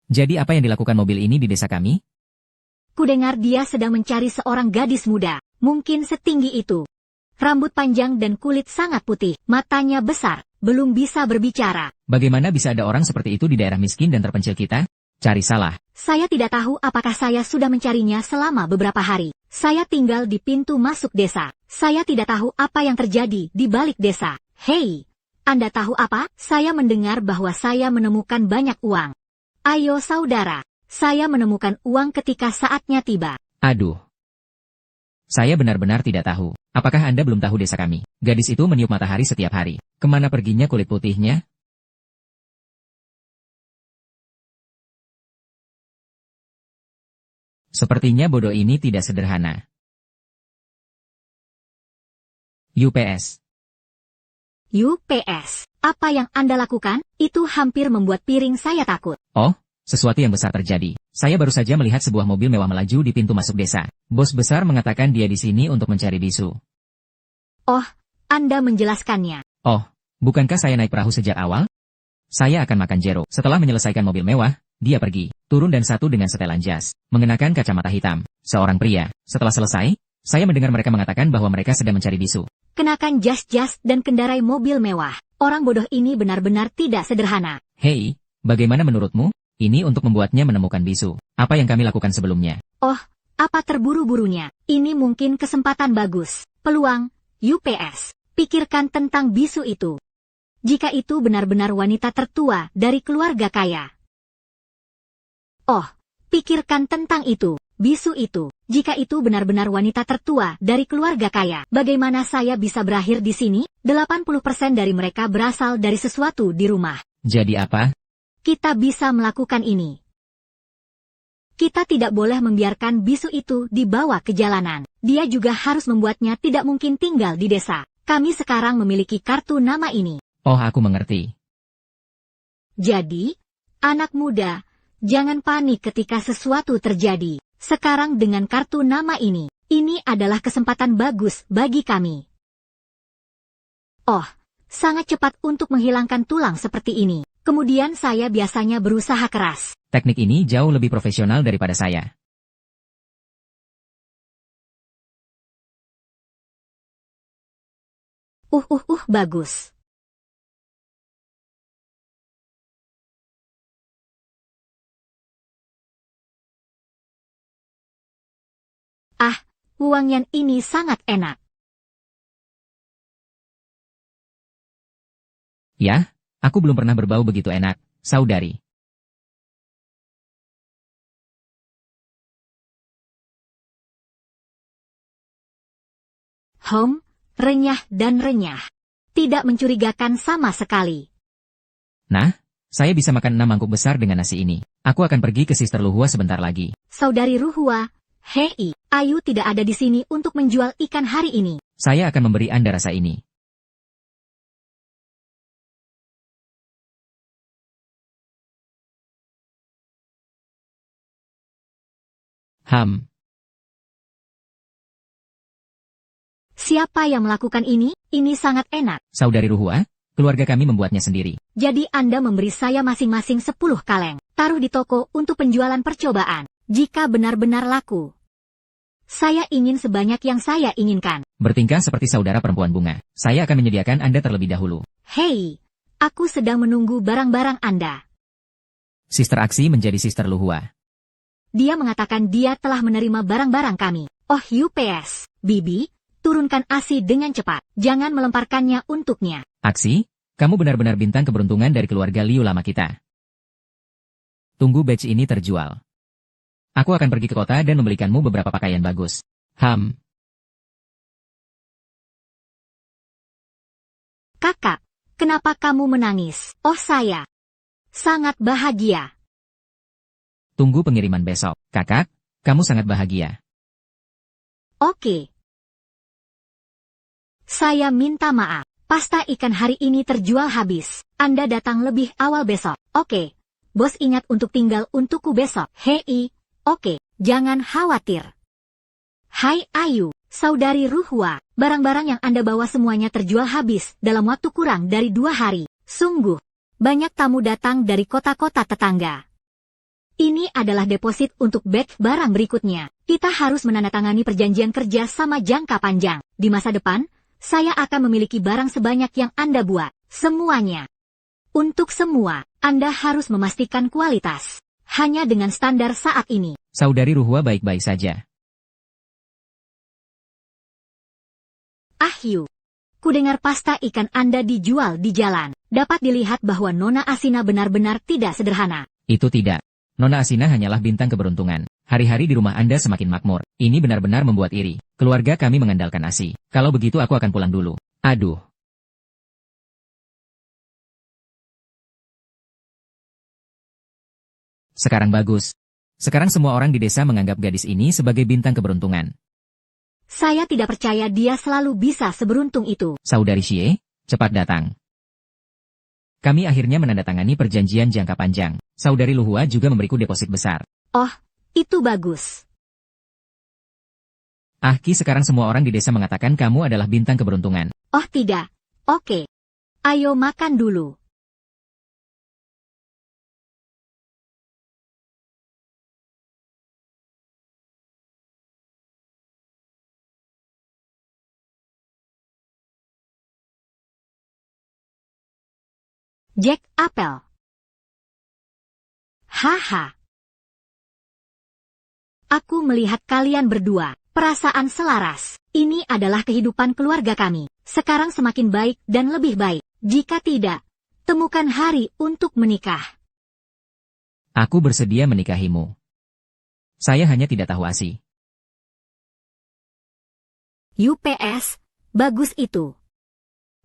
Jadi apa yang dilakukan mobil ini di desa kami? Kudengar dia sedang mencari seorang gadis muda. Mungkin setinggi itu. Rambut panjang dan kulit sangat putih. Matanya besar. Belum bisa berbicara. Bagaimana bisa ada orang seperti itu di daerah miskin dan terpencil kita? Cari salah. Saya tidak tahu apakah saya sudah mencarinya selama beberapa hari. Saya tinggal di pintu masuk desa. Saya tidak tahu apa yang terjadi di balik desa. Hei, Anda tahu apa? Saya mendengar bahwa saya menemukan banyak uang. Ayo saudara, saya menemukan uang ketika saatnya tiba. Aduh. Saya benar-benar tidak tahu. Apakah Anda belum tahu desa kami? Gadis itu meniup matahari setiap hari. Kemana perginya kulit putihnya? Sepertinya bodoh ini tidak sederhana. UPS. Apa yang Anda lakukan? Itu hampir membuat piring saya takut. Oh, sesuatu yang besar terjadi. Saya baru saja melihat sebuah mobil mewah melaju di pintu masuk desa. Bos besar mengatakan dia di sini untuk mencari bisu. Oh, Anda menjelaskannya. Oh, bukankah saya naik perahu sejak awal? Saya akan makan jero. Setelah menyelesaikan mobil mewah, dia pergi, turun dan satu dengan setelan jas, mengenakan kacamata hitam, seorang pria. Setelah selesai, saya mendengar mereka mengatakan bahwa mereka sedang mencari bisu. Kenakan jas-jas dan kendarai mobil mewah. Orang bodoh ini benar-benar tidak sederhana. Hei, bagaimana menurutmu? Ini untuk membuatnya menemukan bisu. Apa yang kami lakukan sebelumnya? Oh, apa terburu-burunya? Ini mungkin kesempatan bagus. Peluang, UPS. Pikirkan tentang bisu itu. Jika itu benar-benar wanita tertua dari keluarga kaya. Oh, pikirkan tentang itu. Bisu itu. Jika itu benar-benar wanita tertua dari keluarga kaya. Bagaimana saya bisa berakhir di sini? 80% dari mereka berasal dari sesuatu di rumah. Jadi apa? Kita bisa melakukan ini. Kita tidak boleh membiarkan bisu itu dibawa ke jalanan. Dia juga harus membuatnya tidak mungkin tinggal di desa. Kami sekarang memiliki kartu nama ini. Oh, aku mengerti. Jadi, anak muda, jangan panik ketika sesuatu terjadi. Sekarang dengan kartu nama ini adalah kesempatan bagus bagi kami. Oh, sangat cepat untuk menghilangkan tulang seperti ini. Kemudian saya biasanya berusaha keras. Teknik ini jauh lebih profesional daripada saya. Bagus. Ah, wangian ini sangat enak. Ya, aku belum pernah berbau begitu enak, saudari. Renyah dan renyah. Tidak mencurigakan sama sekali. Nah, saya bisa makan 6 mangkuk besar dengan nasi ini. Aku akan pergi ke Sister Luhua sebentar lagi. Saudari Ruhua, hei, Ayu tidak ada di sini untuk menjual ikan hari ini. Saya akan memberi Anda rasa ini. Siapa yang melakukan ini? Ini sangat enak. Saudari Ruhua, keluarga kami membuatnya sendiri. Jadi Anda memberi saya masing-masing 10 kaleng. Taruh di toko untuk penjualan percobaan. Jika benar-benar laku. Saya ingin sebanyak yang saya inginkan. Bertingkah seperti saudara perempuan bunga. Saya akan menyediakan Anda terlebih dahulu. Hei, aku sedang menunggu barang-barang Anda. Sister Aksi menjadi Sister Luhua. Dia mengatakan dia telah menerima barang-barang kami. Oh UPS, Bibi, turunkan ASI dengan cepat. Jangan melemparkannya untuknya. Aksi, kamu benar-benar bintang keberuntungan dari keluarga Liu lama kita. Tunggu badge ini terjual. Aku akan pergi ke kota dan membelikanmu beberapa pakaian bagus. Kakak, kenapa kamu menangis? Oh saya sangat bahagia. Tunggu pengiriman besok. Kakak, kamu sangat bahagia. Oke. Saya minta maaf. Pasta ikan hari ini terjual habis. Anda datang lebih awal besok. Oke. Bos ingat untuk tinggal untukku besok. Hei, oke. Jangan khawatir. Hai Ayu, saudari Ruhua. Barang-barang yang Anda bawa semuanya terjual habis dalam waktu kurang dari 2 hari. Sungguh. Banyak tamu datang dari kota-kota tetangga. Ini adalah deposit untuk batch barang berikutnya. Kita harus menandatangani perjanjian kerja sama jangka panjang. Di masa depan, saya akan memiliki barang sebanyak yang Anda buat. Semuanya. Untuk semua, Anda harus memastikan kualitas. Hanya dengan standar saat ini. Saudari Ruhua baik-baik saja. Ahyu. Kudengar pasta ikan Anda dijual di jalan. Dapat dilihat bahwa Nona Asina benar-benar tidak sederhana. Itu tidak. Nona Asina hanyalah bintang keberuntungan. Hari-hari di rumah Anda semakin makmur. Ini benar-benar membuat iri. Keluarga kami mengandalkan ASI. Kalau begitu aku akan pulang dulu. Aduh. Sekarang bagus. Sekarang semua orang di desa menganggap gadis ini sebagai bintang keberuntungan. Saya tidak percaya dia selalu bisa seberuntung itu. Saudari Xie, cepat datang. Kami akhirnya menandatangani perjanjian jangka panjang. Saudari Luhua juga memberiku deposit besar. Oh, itu bagus. Ki sekarang semua orang di desa mengatakan kamu adalah bintang keberuntungan. Oh tidak. Oke. Ayo makan dulu. Jack Apple. Haha. Aku melihat kalian berdua. Perasaan selaras. Ini adalah kehidupan keluarga kami. Sekarang semakin baik dan lebih baik. Jika tidak, temukan hari untuk menikah. Aku bersedia menikahimu. Saya hanya tidak tahu ASI. UPS, bagus itu.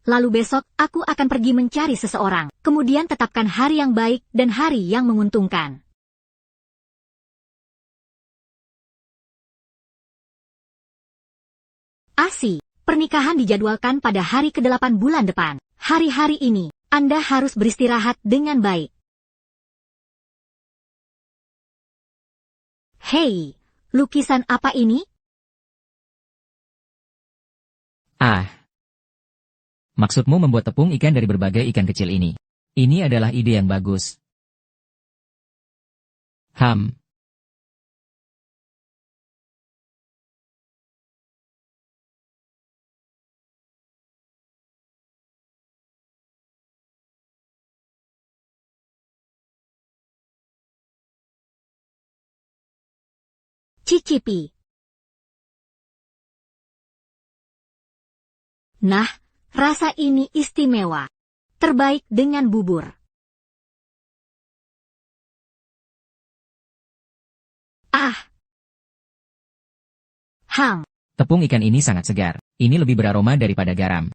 Lalu besok, aku akan pergi mencari seseorang. Kemudian tetapkan hari yang baik dan hari yang menguntungkan. ASI, pernikahan dijadwalkan pada hari ke-8 bulan depan. Hari-hari ini, Anda harus beristirahat dengan baik. Hei, lukisan apa ini? Maksudmu membuat tepung ikan dari berbagai ikan kecil ini. Ini adalah ide yang bagus. Cicipi. Nah, rasa ini istimewa. Terbaik dengan bubur. Tepung ikan ini sangat segar. Ini lebih beraroma daripada garam.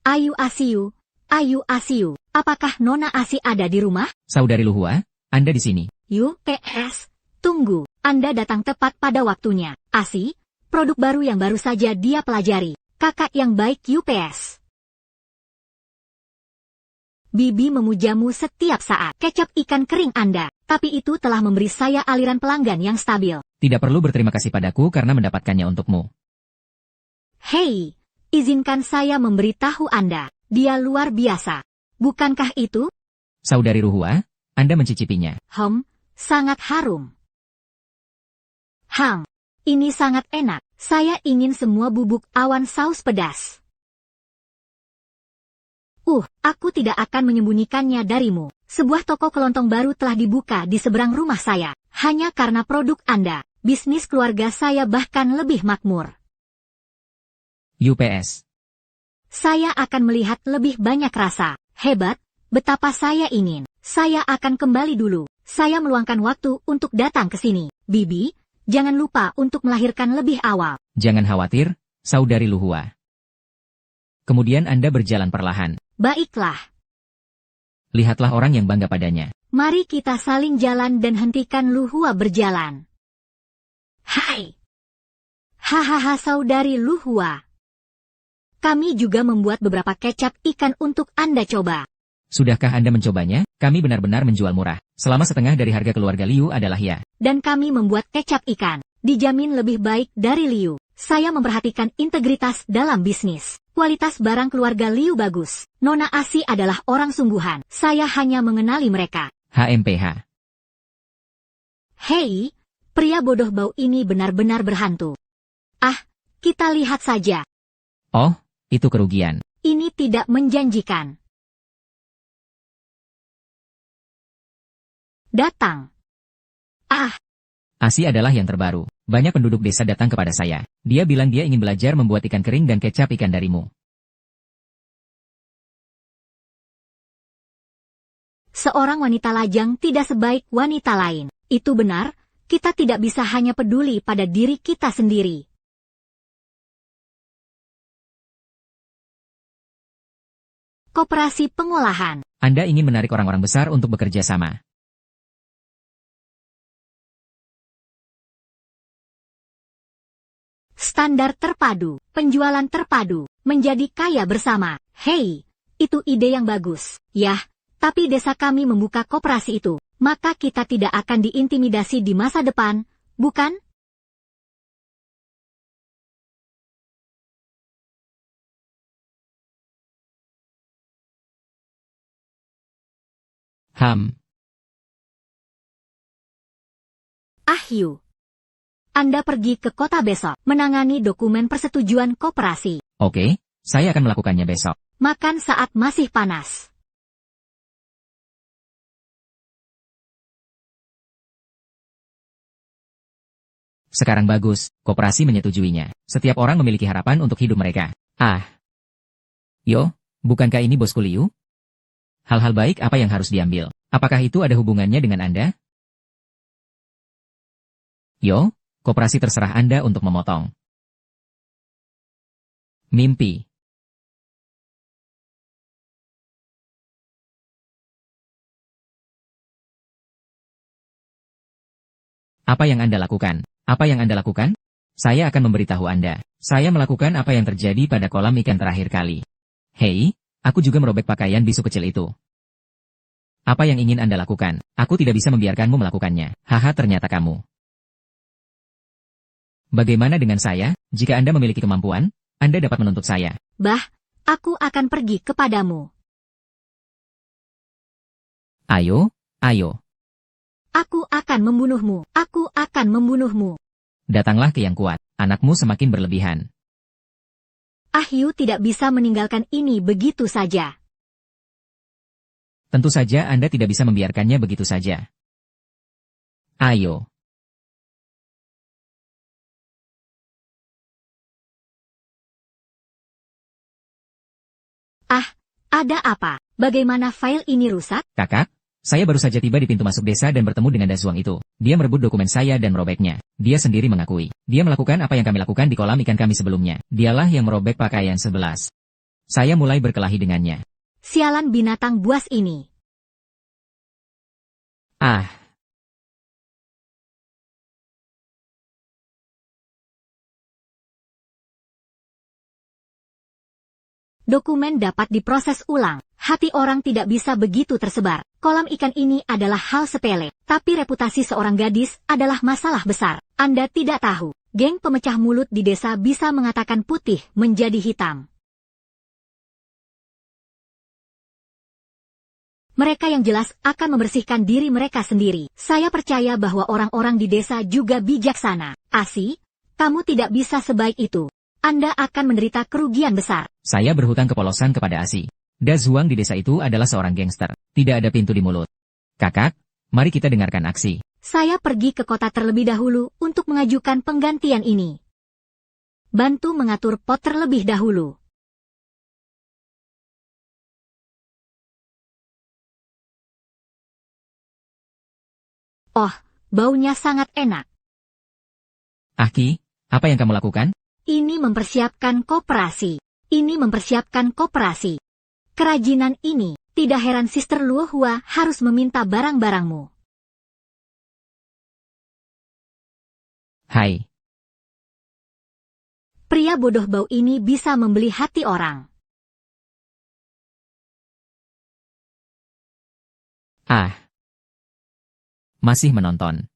Ayu Asiu, Ayu Asiu, apakah Nona Asi ada di rumah? Saudari Luhua, Anda di sini. UPS, tunggu, Anda datang tepat pada waktunya. Asi, produk baru yang baru saja dia pelajari. Kakak yang baik UPS. Bibi memujamu setiap saat. Kecap ikan kering Anda, tapi itu telah memberi saya aliran pelanggan yang stabil. Tidak perlu berterima kasih padaku karena mendapatkannya untukmu. Hei, izinkan saya memberitahu Anda, dia luar biasa. Bukankah itu? Saudari Luhua, Anda mencicipinya. Sangat harum. Ini sangat enak. Saya ingin semua bubuk awan saus pedas. Aku tidak akan menyembunyikannya darimu. Sebuah toko kelontong baru telah dibuka di seberang rumah saya. Hanya karena produk Anda, bisnis keluarga saya bahkan lebih makmur. UPS. Saya akan melihat lebih banyak rasa. Hebat, betapa saya ingin. Saya akan kembali dulu. Saya meluangkan waktu untuk datang ke sini. Bibi, jangan lupa untuk melahirkan lebih awal. Jangan khawatir, Saudari Luhua. Kemudian Anda berjalan perlahan. Baiklah. Lihatlah orang yang bangga padanya. Mari kita saling jalan dan hentikan Luhua berjalan. Hai. Hahaha Saudari Luhua. Kami juga membuat beberapa kecap ikan untuk Anda coba. Sudahkah Anda mencobanya? Kami benar-benar menjual murah. Selama setengah dari harga keluarga Liu adalah ya. Dan kami membuat kecap ikan. Dijamin lebih baik dari Liu. Saya memperhatikan integritas dalam bisnis. Kualitas barang keluarga Liu bagus. Nona Asi adalah orang sungguhan. Saya hanya mengenali mereka. HMPH. Hei, pria bodoh bau ini benar-benar berhantu. Kita lihat saja. Oh, itu kerugian. Ini tidak menjanjikan. Datang. Asi adalah yang terbaru. Banyak penduduk desa datang kepada saya. Dia bilang dia ingin belajar membuat ikan kering dan kecap ikan darimu. Seorang wanita lajang tidak sebaik wanita lain. Itu benar, kita tidak bisa hanya peduli pada diri kita sendiri. Koperasi pengolahan. Anda ingin menarik orang-orang besar untuk bekerja sama. Standar terpadu, penjualan terpadu, menjadi kaya bersama. Hei, itu ide yang bagus. Yah, tapi desa kami membuka koperasi itu. Maka kita tidak akan diintimidasi di masa depan, bukan? Ahyu. Anda pergi ke kota besok, menangani dokumen persetujuan koperasi. Oke, saya akan melakukannya besok. Makan saat masih panas. Sekarang bagus, koperasi menyetujuinya. Setiap orang memiliki harapan untuk hidup mereka. Bukankah ini bosku Liu? Hal-hal baik apa yang harus diambil? Apakah itu ada hubungannya dengan Anda? Koperasi terserah Anda untuk memotong. Mimpi. Apa yang Anda lakukan? Apa yang Anda lakukan? Saya akan memberitahu Anda. Saya melakukan apa yang terjadi pada kolam ikan terakhir kali. Hei, aku juga merobek pakaian bisu kecil itu. Apa yang ingin Anda lakukan? Aku tidak bisa membiarkanmu melakukannya. Haha, ternyata kamu. Bagaimana dengan saya? Jika Anda memiliki kemampuan, Anda dapat menuntut saya. Aku akan pergi kepadamu. Ayo. Aku akan membunuhmu. Aku akan membunuhmu. Datanglah ke yang kuat. Anakmu semakin berlebihan. Ahyu tidak bisa meninggalkan ini begitu saja. Tentu saja Anda tidak bisa membiarkannya begitu saja. Ayo. Ada apa? Bagaimana file ini rusak? Kakak, Saya baru saja tiba di pintu masuk desa dan bertemu dengan Dazuang itu. Dia merebut dokumen saya dan merobeknya. Dia sendiri mengakui. Dia melakukan apa yang kami lakukan di kolam ikan kami sebelumnya. Dialah yang merobek pakaian 11. Saya mulai berkelahi dengannya. Sialan binatang buas ini. Ah, Dokumen dapat diproses ulang. Hati orang tidak bisa begitu tersebar. Kolam ikan ini adalah hal sepele, tapi reputasi seorang gadis adalah masalah besar. Anda tidak tahu, geng pemecah mulut di desa bisa mengatakan putih menjadi hitam. Mereka yang jelas akan membersihkan diri mereka sendiri. Saya percaya bahwa orang-orang di desa juga bijaksana. Asi, kamu tidak bisa sebaik itu. Anda akan menderita kerugian besar. saya berhutang kepolosan kepada Asi. Dazuang di desa itu adalah seorang gangster. Tidak ada pintu di mulut. Kakak, mari kita dengarkan aksi. Saya pergi ke kota terlebih dahulu untuk mengajukan penggantian ini. Bantu mengatur pot terlebih dahulu. Oh, baunya sangat enak. Aki, apa yang kamu lakukan? Ini mempersiapkan koperasi. Ini mempersiapkan koperasi. Kerajinan ini, tidak heran Sister Luohua harus meminta barang-barangmu. Hai, Pria bodoh bau ini bisa membeli hati orang. ah. Masih menonton.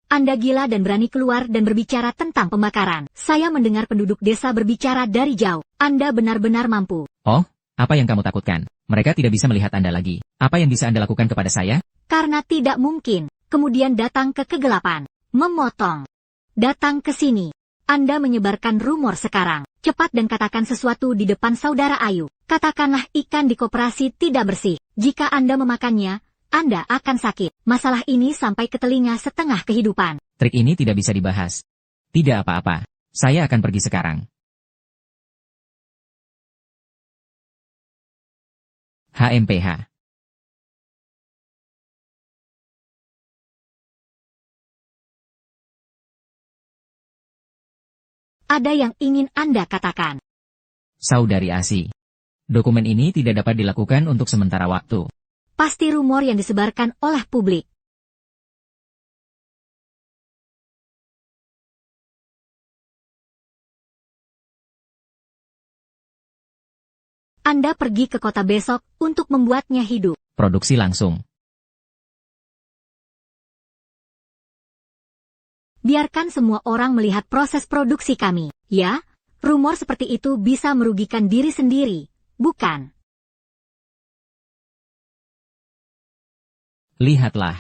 Anda gila dan berani keluar dan berbicara tentang pembakaran. Saya mendengar penduduk desa berbicara dari jauh. Anda benar-benar mampu. Oh, apa yang kamu takutkan? Mereka tidak bisa melihat Anda lagi. Apa yang bisa Anda lakukan kepada saya? Karena tidak mungkin. Kemudian datang ke kegelapan. Memotong. Datang ke sini. Anda menyebarkan rumor sekarang. Cepat dan katakan sesuatu di depan saudara Ayu. Katakanlah ikan di koperasi tidak bersih. Jika Anda memakannya, Anda akan sakit. Masalah ini sampai ke telinga setengah kehidupan. Trik ini tidak bisa dibahas. Tidak apa-apa. Saya akan pergi sekarang. HMPH. Ada yang ingin Anda katakan. Saudari Asi. Dokumen ini tidak dapat dilakukan untuk sementara waktu. Pasti rumor yang disebarkan oleh publik. Anda pergi ke kota besok untuk membuatnya hidup. Produksi langsung. Biarkan semua orang melihat proses produksi kami. Ya, rumor seperti itu bisa merugikan diri sendiri, bukan? Lihatlah.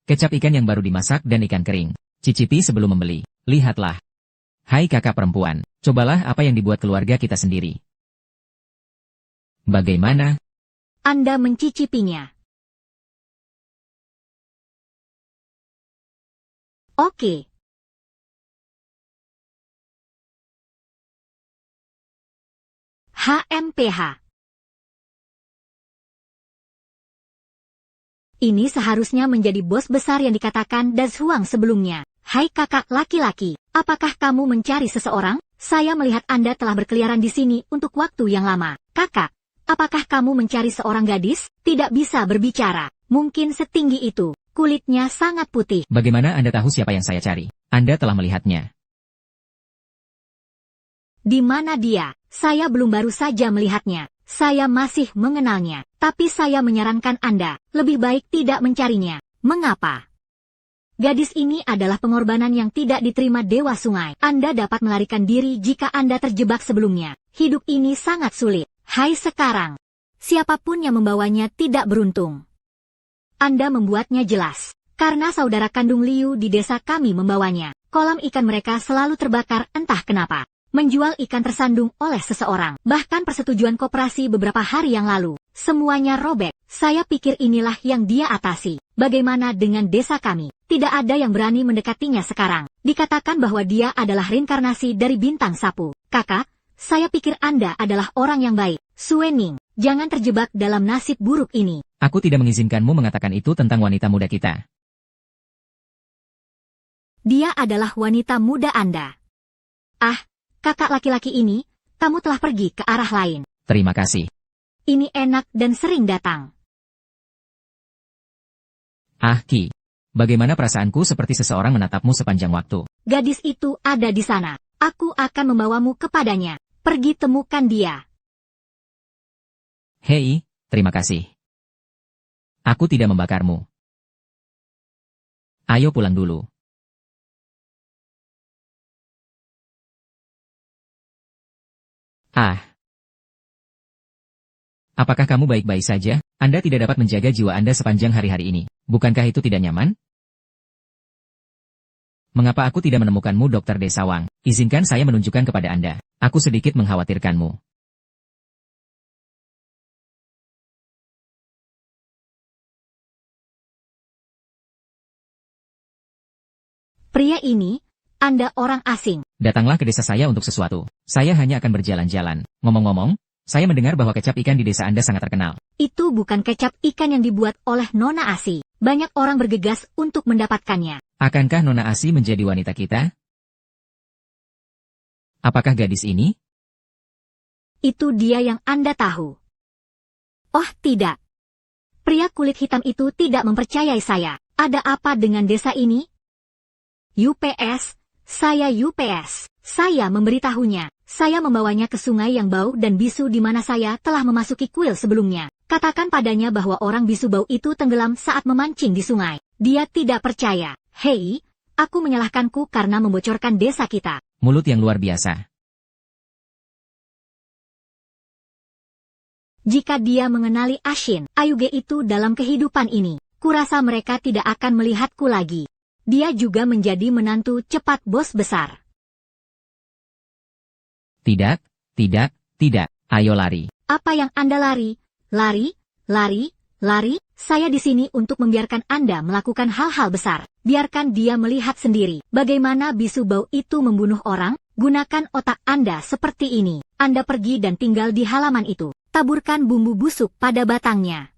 Kecap ikan yang baru dimasak dan ikan kering. Cicipi sebelum membeli. Lihatlah. Hai kakak perempuan, cobalah apa yang dibuat keluarga kita sendiri. Bagaimana? Anda mencicipinya. Oke. HMPH. Ini seharusnya menjadi bos besar yang dikatakan Dazuang sebelumnya. Hai kakak laki-laki, apakah kamu mencari seseorang? Saya melihat Anda telah berkeliaran di sini untuk waktu yang lama. Kakak, apakah kamu mencari seorang gadis? Tidak bisa berbicara. Mungkin setinggi itu. Kulitnya sangat putih. Bagaimana Anda tahu siapa yang saya cari? Anda telah melihatnya. Di mana dia? Saya belum baru saja melihatnya. Saya masih mengenalnya. Tapi saya menyarankan Anda, lebih baik tidak mencarinya. Mengapa? Gadis ini adalah pengorbanan yang tidak diterima Dewa Sungai. Anda dapat melarikan diri jika Anda terjebak sebelumnya. Hidup ini sangat sulit. Hai sekarang. Siapapun yang membawanya tidak beruntung. Anda membuatnya jelas. Karena saudara kandung Liu di desa kami membawanya. Kolam ikan mereka selalu terbakar entah kenapa. Menjual ikan tersandung oleh seseorang. Bahkan persetujuan koperasi beberapa hari yang lalu. Semuanya robek. Saya pikir inilah yang dia atasi. Bagaimana dengan desa kami? Tidak ada yang berani mendekatinya sekarang. Dikatakan bahwa dia adalah reinkarnasi dari bintang sapu. Kakak, saya pikir Anda adalah orang yang baik. Suening, jangan terjebak dalam nasib buruk ini. Aku tidak mengizinkanmu mengatakan itu tentang wanita muda kita. Dia adalah wanita muda Anda. Ah, kakak laki-laki ini, kamu telah pergi ke arah lain. Terima kasih. Ini enak dan sering datang. Ah, Ki. Bagaimana perasaanku seperti seseorang menatapmu sepanjang waktu. Gadis itu ada di sana. Aku akan membawamu kepadanya. Pergi temukan dia. Hei, terima kasih. Aku tidak membakarmu. Ayo pulang dulu. Ah. Apakah kamu baik-baik saja? Anda tidak dapat menjaga jiwa Anda sepanjang hari-hari ini. Bukankah itu tidak nyaman? Mengapa aku tidak menemukanmu, Dr. Desawang? Izinkan saya menunjukkan kepada Anda. Aku sedikit mengkhawatirkanmu. Pria ini, Anda orang asing. Datanglah ke desa saya untuk sesuatu. Saya hanya akan berjalan-jalan. Ngomong-ngomong, saya mendengar bahwa kecap ikan di desa Anda sangat terkenal. Itu bukan kecap ikan yang dibuat oleh Nona Asi. Banyak orang bergegas untuk mendapatkannya. Akankah Nona Asi menjadi wanita kita? Apakah gadis ini? Itu dia yang Anda tahu. Oh, tidak. Pria kulit hitam itu tidak mempercayai saya. Ada apa dengan desa ini? UPS, saya UPS. Saya memberitahunya. Saya membawanya ke sungai yang bau dan bisu di mana saya telah memasuki kuil sebelumnya. Katakan padanya bahwa orang bisu bau itu tenggelam saat memancing di sungai. Dia tidak percaya. Hei, aku menyalahkanku karena membocorkan desa kita. Mulut yang luar biasa. Jika dia mengenali Ashin, Ayuge itu dalam kehidupan ini, kurasa mereka tidak akan melihatku lagi. Dia juga menjadi menantu cepat bos besar. Tidak, tidak, tidak. Ayo lari. Apa yang Anda lari? Lari, lari, lari. Saya di sini untuk membiarkan Anda melakukan hal-hal besar. Biarkan dia melihat sendiri bagaimana bisu bau itu membunuh orang. Gunakan otak Anda seperti ini. Anda pergi dan tinggal di halaman itu. Taburkan bumbu busuk pada batangnya.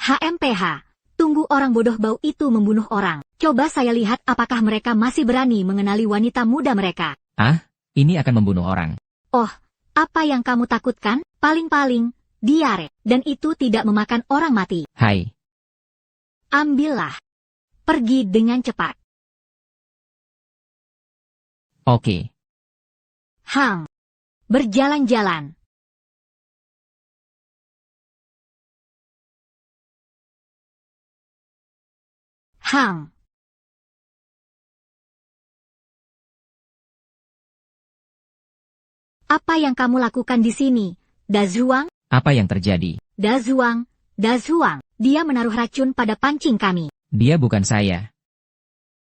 HMPH. Tunggu orang bodoh bau itu membunuh orang. Coba saya lihat apakah mereka masih berani mengenali wanita muda mereka. Ah, ini akan membunuh orang. Oh, apa yang kamu takutkan? Paling-paling, diare. Dan itu tidak memakan orang mati. Hai. Ambillah. Pergi dengan cepat. Oke. Hang. Berjalan-jalan. Hang. Apa yang kamu lakukan di sini, Dazuang? Apa yang terjadi? Dazuang, Dazuang, dia menaruh racun pada pancing kami. Dia bukan saya.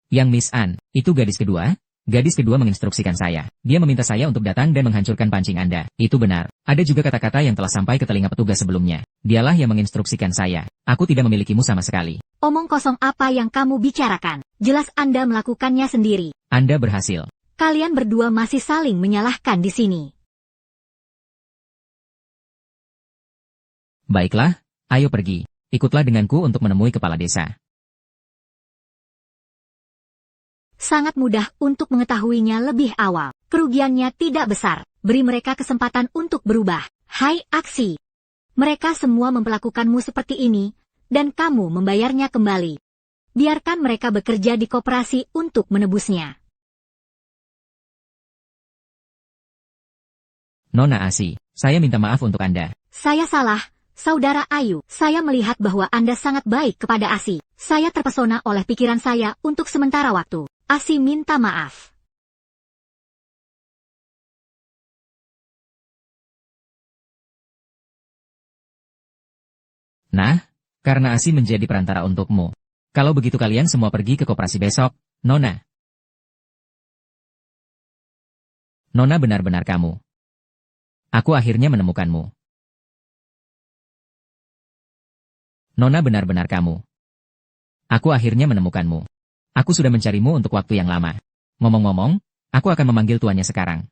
Yang Miss An, itu gadis kedua? Gadis kedua menginstruksikan saya. Dia meminta saya untuk datang dan menghancurkan pancing Anda. Itu benar. Ada juga kata-kata yang telah sampai ke telinga petugas sebelumnya. Dialah yang menginstruksikan saya. Aku tidak memilikimu sama sekali. Omong kosong apa yang kamu bicarakan? Jelas Anda melakukannya sendiri. Anda berhasil. Kalian berdua masih saling menyalahkan di sini. Baiklah, ayo pergi. Ikutlah denganku untuk menemui kepala desa. Sangat mudah untuk mengetahuinya lebih awal. Kerugiannya tidak besar. Beri mereka kesempatan untuk berubah. Hai aksi. Mereka semua memperlakukanmu seperti ini, dan kamu membayarnya kembali. Biarkan mereka bekerja di koperasi untuk menebusnya. Nona Asi, saya minta maaf untuk Anda. Saya salah, Saudara Ayu. Saya melihat bahwa Anda sangat baik kepada Asi. Saya terpesona oleh pikiran saya untuk sementara waktu. Asi minta maaf. Nah, karena Asi menjadi perantara untukmu. Kalau begitu kalian semua pergi ke koperasi besok, Nona. Nona benar-benar kamu. Aku akhirnya menemukanmu. Nona benar-benar kamu. Aku akhirnya menemukanmu. Aku sudah mencarimu untuk waktu yang lama. Ngomong-ngomong, aku akan memanggil tuannya sekarang.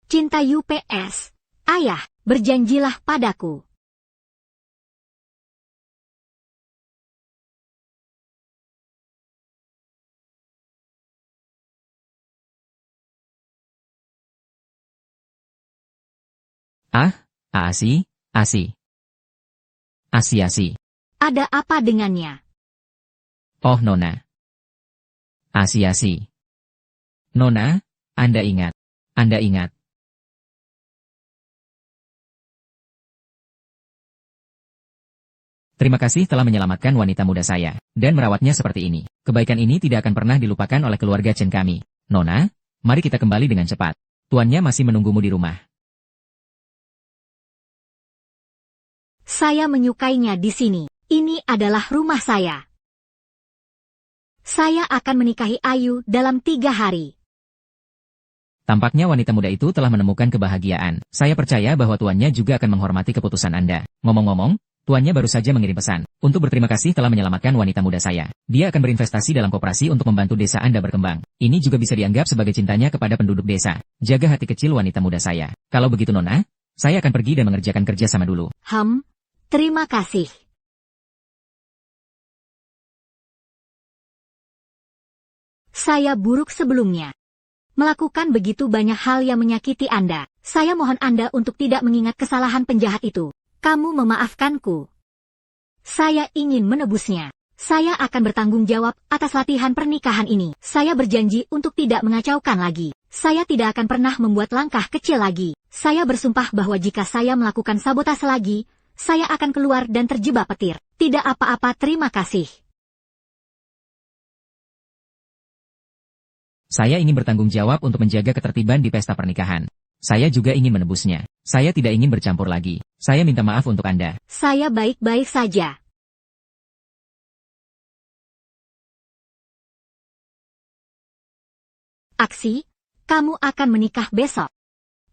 Cinta UPS, Ayah, berjanjilah padaku. Ah, Asi, Asi. Asi. Ada apa dengannya? Oh Nona. Asi. Nona, Anda ingat. Anda ingat. Terima kasih telah menyelamatkan wanita muda saya, dan merawatnya seperti ini. Kebaikan ini tidak akan pernah dilupakan oleh keluarga Chen kami. Nona, mari kita kembali dengan cepat. Tuannya masih menunggumu di rumah. Saya menyukainya di sini. Ini adalah rumah saya. Saya akan menikahi Ayu dalam 3 hari. Tampaknya wanita muda itu telah menemukan kebahagiaan. Saya percaya bahwa tuannya juga akan menghormati keputusan Anda. Ngomong-ngomong, tuannya baru saja mengirim pesan untuk berterima kasih telah menyelamatkan wanita muda saya. Dia akan berinvestasi dalam koperasi untuk membantu desa Anda berkembang. Ini juga bisa dianggap sebagai cintanya kepada penduduk desa. Jaga hati kecil wanita muda saya. Kalau begitu Nona, saya akan pergi dan mengerjakan kerja sama dulu. Terima kasih. Saya buruk sebelumnya. Melakukan begitu banyak hal yang menyakiti Anda. Saya mohon Anda untuk tidak mengingat kesalahan penjahat itu. Kamu memaafkanku. Saya ingin menebusnya. Saya akan bertanggung jawab atas latihan pernikahan ini. Saya berjanji untuk tidak mengacaukan lagi. Saya tidak akan pernah membuat langkah kecil lagi. Saya bersumpah bahwa jika saya melakukan sabotase lagi, saya akan keluar dan terjebak petir. Tidak apa-apa, terima kasih. Saya ingin bertanggung jawab untuk menjaga ketertiban di pesta pernikahan. Saya juga ingin menebusnya. Saya tidak ingin bercampur lagi. Saya minta maaf untuk Anda. Saya baik-baik saja. Aksi, kamu akan menikah besok.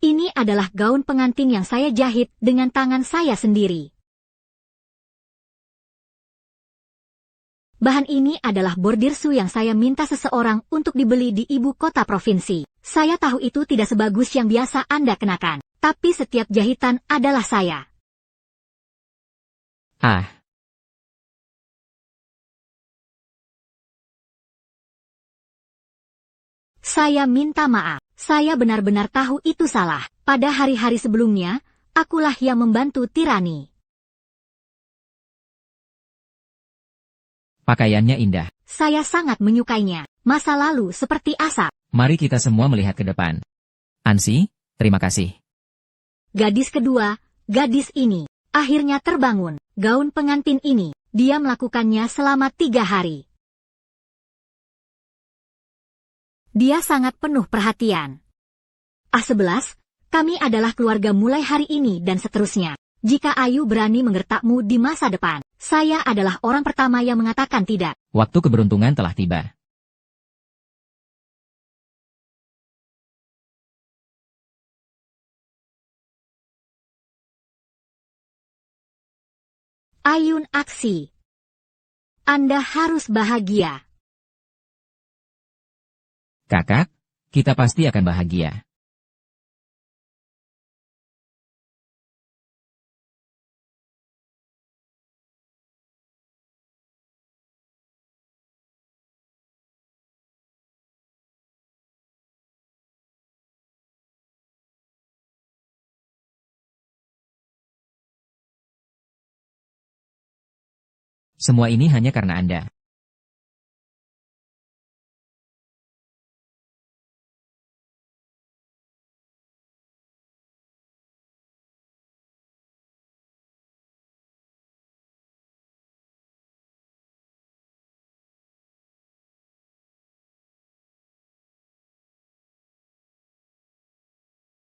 Ini adalah gaun pengantin yang saya jahit dengan tangan saya sendiri. Bahan ini adalah bordirsu yang saya minta seseorang untuk dibeli di ibu kota provinsi. Saya tahu itu tidak sebagus yang biasa Anda kenakan, tapi setiap jahitan adalah saya. Ah. Saya minta maaf. Saya benar-benar tahu itu salah. Pada hari-hari sebelumnya, akulah yang membantu tirani. Pakaiannya indah. Saya sangat menyukainya. Masa lalu seperti asap. Mari kita semua melihat ke depan. Ansi, terima kasih. Gadis kedua, gadis ini, akhirnya terbangun. Gaun pengantin ini, dia melakukannya selama 3 hari. Dia sangat penuh perhatian. A11, kami adalah keluarga mulai hari ini dan seterusnya. Jika Ayu berani menggertakmu di masa depan, saya adalah orang pertama yang mengatakan tidak. Waktu keberuntungan telah tiba. Ayun aksi. Anda harus bahagia. Kakak, kita pasti akan bahagia. Semua ini hanya karena Anda.